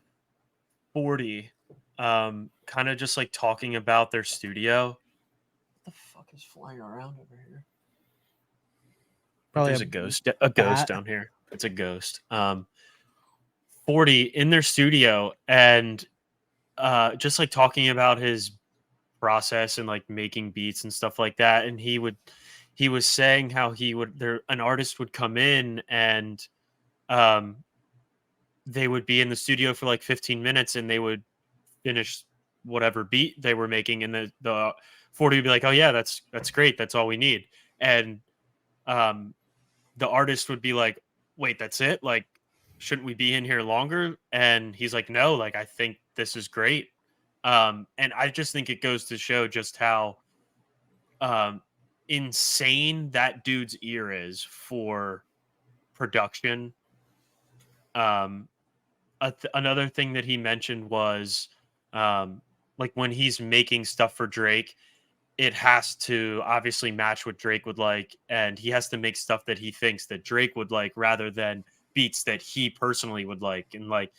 S2: 40 kind of just like talking about their studio. What the fuck is flying around over here?
S1: Probably
S2: There's a ghost
S1: bat.
S2: down here. It's a ghost. 40 in their studio, and just like talking about his process and like making beats and stuff like that. And he was saying how an artist would come in, and um they would be in the studio for like 15 minutes, and they would finish whatever beat they were making, and the 40 would be like, oh yeah, that's great, that's all we need. And um the artist would be like, wait, that's it? Like, shouldn't we be in here longer? And he's like, no, like, I think this is great. And I just think it goes to show just how um insane that dude's ear is for production. um Another thing that he mentioned was um like when he's making stuff for Drake, it has to obviously match what Drake would like, and he has to make stuff that he thinks that Drake would like rather than beats that he personally would like. And like,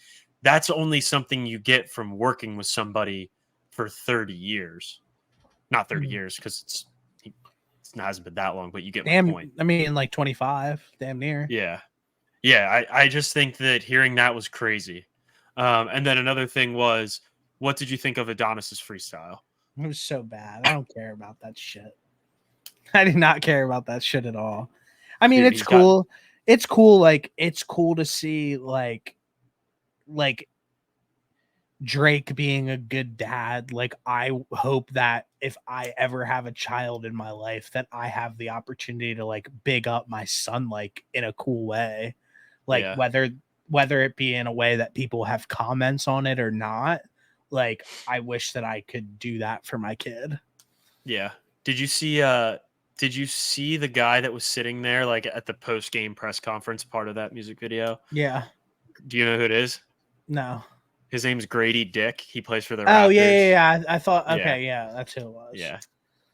S2: that's only something you get from working with somebody for 30 years. Not 30 years, because it hasn't been that long, but you get my point.
S1: I mean, like 25, damn near.
S2: Yeah. Yeah, I just think that hearing that was crazy. And then another thing was, what did you think of Adonis's freestyle?
S1: It was so bad. I don't care about that shit. I do not care about that shit at all. I mean,
S2: Dude,
S1: it's cool. It's cool. Like, it's cool to see like Drake being a good dad. Like, I hope that if I ever have a child in my life, that I have the opportunity to like big up my son, like in a cool way. Like,
S2: Yeah.
S1: whether it be in a way that people have comments on it or not. Like, I wish that I could do that for my kid.
S2: Yeah. Did you see the guy that was sitting there like at the post game press conference part of that music video?
S1: Yeah.
S2: Do you know who it is?
S1: No.
S2: His name's Grady Dick. He plays for the
S1: Oh,
S2: Raptors.
S1: yeah. I thought, okay, yeah, that's who it was.
S2: Yeah.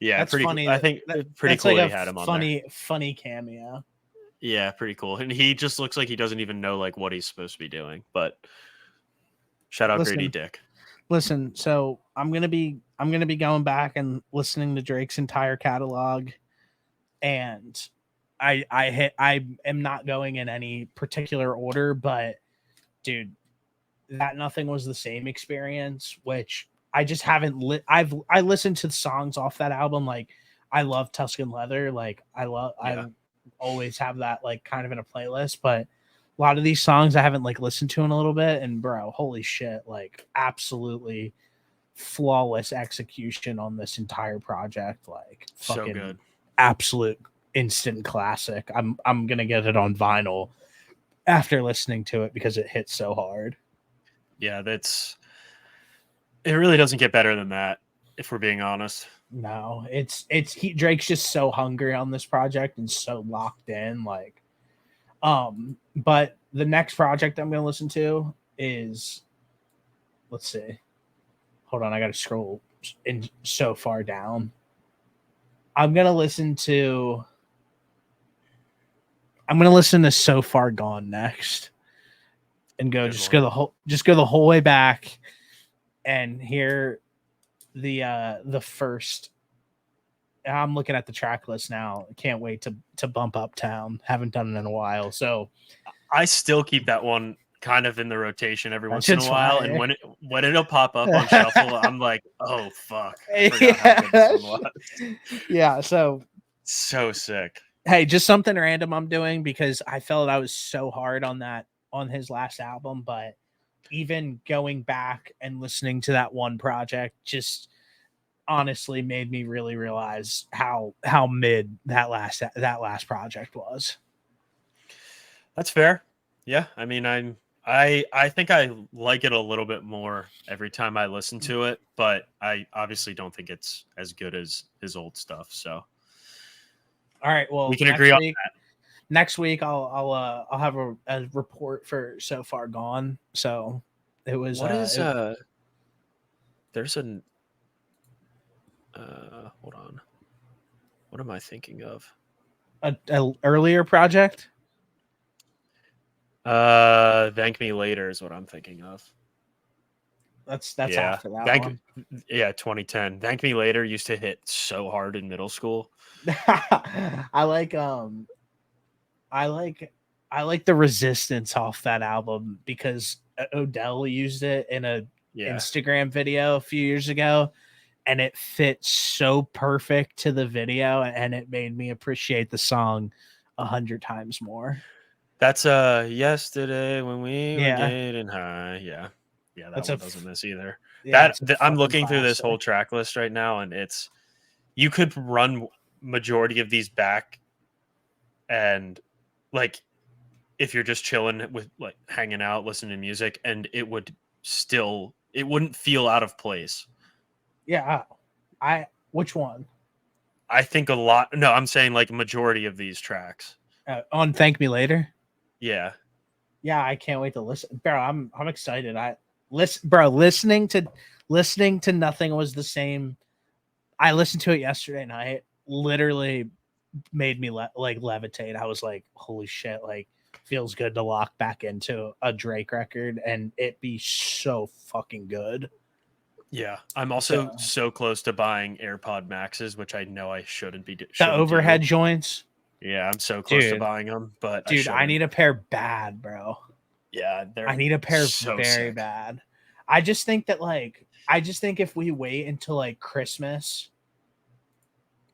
S2: Yeah,
S1: that's
S2: pretty
S1: funny.
S2: I think pretty
S1: that's
S2: cool
S1: like
S2: that he had him on there.
S1: Funny cameo.
S2: Yeah, pretty cool. And he just looks like he doesn't even know like what he's supposed to be doing. But shout out Grady Dick.
S1: Listen, so I'm gonna be going back and listening to Drake's entire catalog, and I am not going in any particular order, but dude, that Nothing Was the Same experience, which I just haven't I listened to the songs off that album. Like, I love Tuscan Leather. Like, I always have that like kind of in a playlist, but a lot of these songs I haven't like listened to in a little bit, and bro, holy shit, like absolutely flawless execution on this entire project. Like, fucking so good. Absolute instant classic. I'm gonna get it on vinyl after listening to it because it hits so hard.
S2: Yeah, it really doesn't get better than that, if we're being honest.
S1: No, Drake's just so hungry on this project and so locked in. Like, but the next project I'm gonna listen to is, let's see, hold on, I gotta scroll in so far down. I'm gonna listen to So Far Gone next, and go go the whole way back and hear the first. I'm looking at the track list now. Can't wait to bump Uptown. Haven't done it in a while, so
S2: I still keep that one kind of in the rotation every once in a while. And when it'll pop up on shuffle, I'm like, oh fuck, I forgot how good this one was.
S1: Yeah, so
S2: sick.
S1: Hey, just something random I'm doing because I felt I was so hard on his last album, but even going back and listening to that one project just honestly made me really realize how mid that last project was.
S2: That's fair. Yeah, I mean, I think I like it a little bit more every time I listen to it, but I obviously don't think it's as good as his old stuff. So,
S1: all right, well,
S2: we can agree on that.
S1: Next week, I'll have a report for So Far Gone. So it was.
S2: There's an. Hold on. What am I thinking of?
S1: A earlier project.
S2: Thank Me Later is what I'm thinking of.
S1: That's after that one.
S2: Yeah, 2010. Thank Me Later used to hit so hard in middle school.
S1: I like I like the Resistance off that album because Odell used it in a Instagram video a few years ago, and it fits so perfect to the video, and it made me appreciate the song 100 times more.
S2: That's yesterday when we were
S1: Yeah.
S2: getting high. Yeah. Yeah, that
S1: That's
S2: one doesn't miss either.
S1: Yeah,
S2: I'm looking through this whole track list right now, and you could run majority of these back, and like if you're just chilling with like hanging out, listening to music, and it wouldn't feel out of place.
S1: Yeah. Which one?
S2: I think a lot. No, I'm saying like majority of these tracks.
S1: On Thank Me Later.
S2: Yeah.
S1: Yeah, I can't wait to listen, bro. I'm excited. Listening to Nothing Was the Same. I listened to it yesterday night. Literally made me levitate. I was like, holy shit! Like, feels good to lock back into a Drake record and it be so fucking good.
S2: Yeah, I'm also so close to buying AirPod Maxes, which I know I shouldn't be.
S1: The overhead joints.
S2: Yeah, I'm so close to buying them, but
S1: I need a pair bad, bro.
S2: Yeah,
S1: I need a pair
S2: so
S1: very
S2: sick.
S1: bad. I just think if we wait until like Christmas,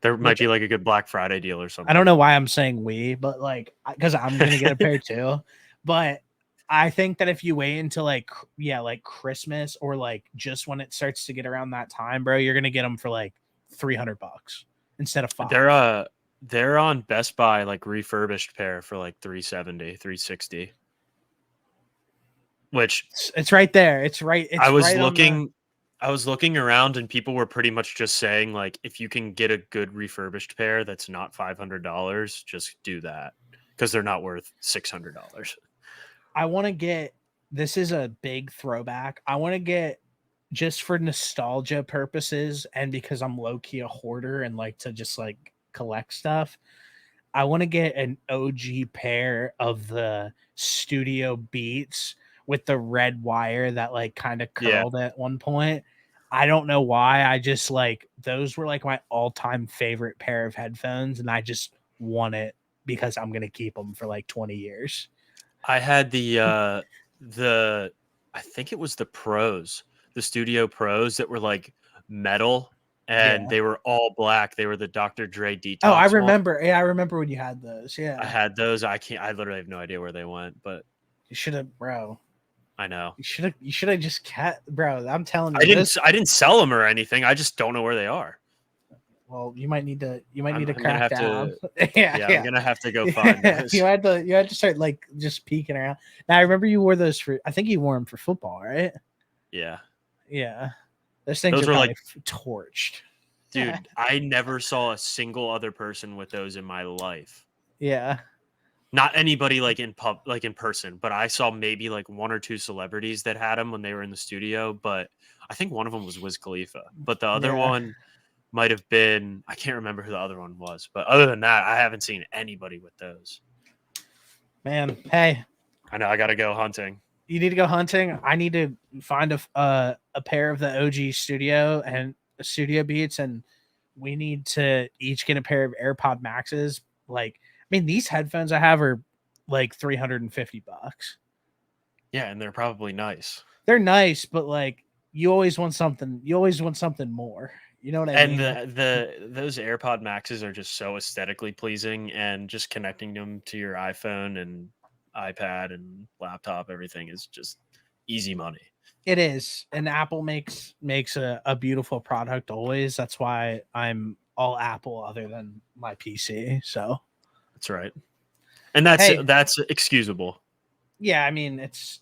S2: there might be like a good Black Friday deal or something.
S1: I don't know why I'm saying we, but like because I'm gonna get a pair too. But I think that if you wait until like Christmas or like just when it starts to get around that time, bro, you're gonna get them for like $300 instead of $500.
S2: They're on Best Buy, like refurbished pair for like $370, $360. Which
S1: it's right there. It's right. It's
S2: I was looking around and people were pretty much just saying like, if you can get a good refurbished pair that's not $500, just do that because they're not worth $600.
S1: I want to get. This is a big throwback. I want to get, just for nostalgia purposes and because I'm low key a hoarder and like to just like collect stuff. I want to get an OG pair of the Studio Beats with the red wire that like kind of curled at one point. I don't know why. I just like those were like my all-time favorite pair of headphones, and I just want it because I'm gonna keep them for like 20 years.
S2: I had the I think it was the Pros, the Studio Pros that were like metal and they were all black. They were the Dr. Dre Detox.
S1: Oh, I remember. Yeah, I remember when you had those. Yeah,
S2: I had those. I literally have no idea where they went, but
S1: you should have, bro.
S2: I know.
S1: You should have just kept, bro. I'm telling you,
S2: I didn't sell them or anything. I just don't know where they are.
S1: Well, you might need to crack down.
S2: I'm gonna have to go find those.
S1: you had to start like just peeking around. Now I remember you wore those I think you wore them for football, right?
S2: Yeah.
S1: Those things were like torched.
S2: Dude, I never saw a single other person with those in my life.
S1: Yeah.
S2: Not anybody like in person, but I saw maybe like one or two celebrities that had them when they were in the studio. But I think one of them was Wiz Khalifa, but the other one might have been, I can't remember who the other one was. But other than that, I haven't seen anybody with those. Man, hey, I know I got to go hunting.
S1: You need to go hunting. I need to find a pair of the OG Studio and Studio Beats, and we need to each get a pair of AirPod Maxes. Like, I mean, these headphones I have are like $350.
S2: Yeah, and they're probably nice.
S1: They're nice, but like you always want something. You always want something more. You know what I mean?
S2: And those AirPod Maxes are just so aesthetically pleasing, and just connecting them to your iPhone and iPad and laptop, everything is just easy money.
S1: It is, and Apple makes a beautiful product always. That's why I'm all Apple other than my PC. So
S2: that's right, and that's excusable.
S1: Yeah, I mean, it's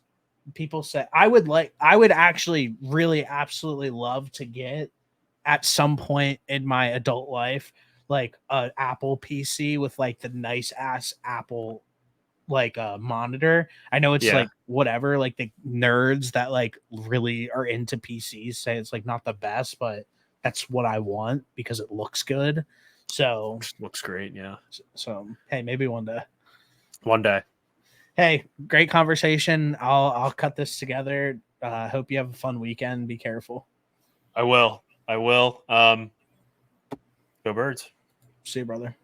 S1: people say I would actually really absolutely love to get at some point in my adult life like an Apple PC with like the nice ass Apple like a monitor. I know it's like whatever, like the nerds that like really are into PCs say it's like not the best, but that's what I want because it looks good. So
S2: looks great. Yeah.
S1: So hey, maybe one day.
S2: One day.
S1: Hey, great conversation. I'll cut this together. Hope you have a fun weekend. Be careful.
S2: I will. Go Birds.
S1: See you, brother.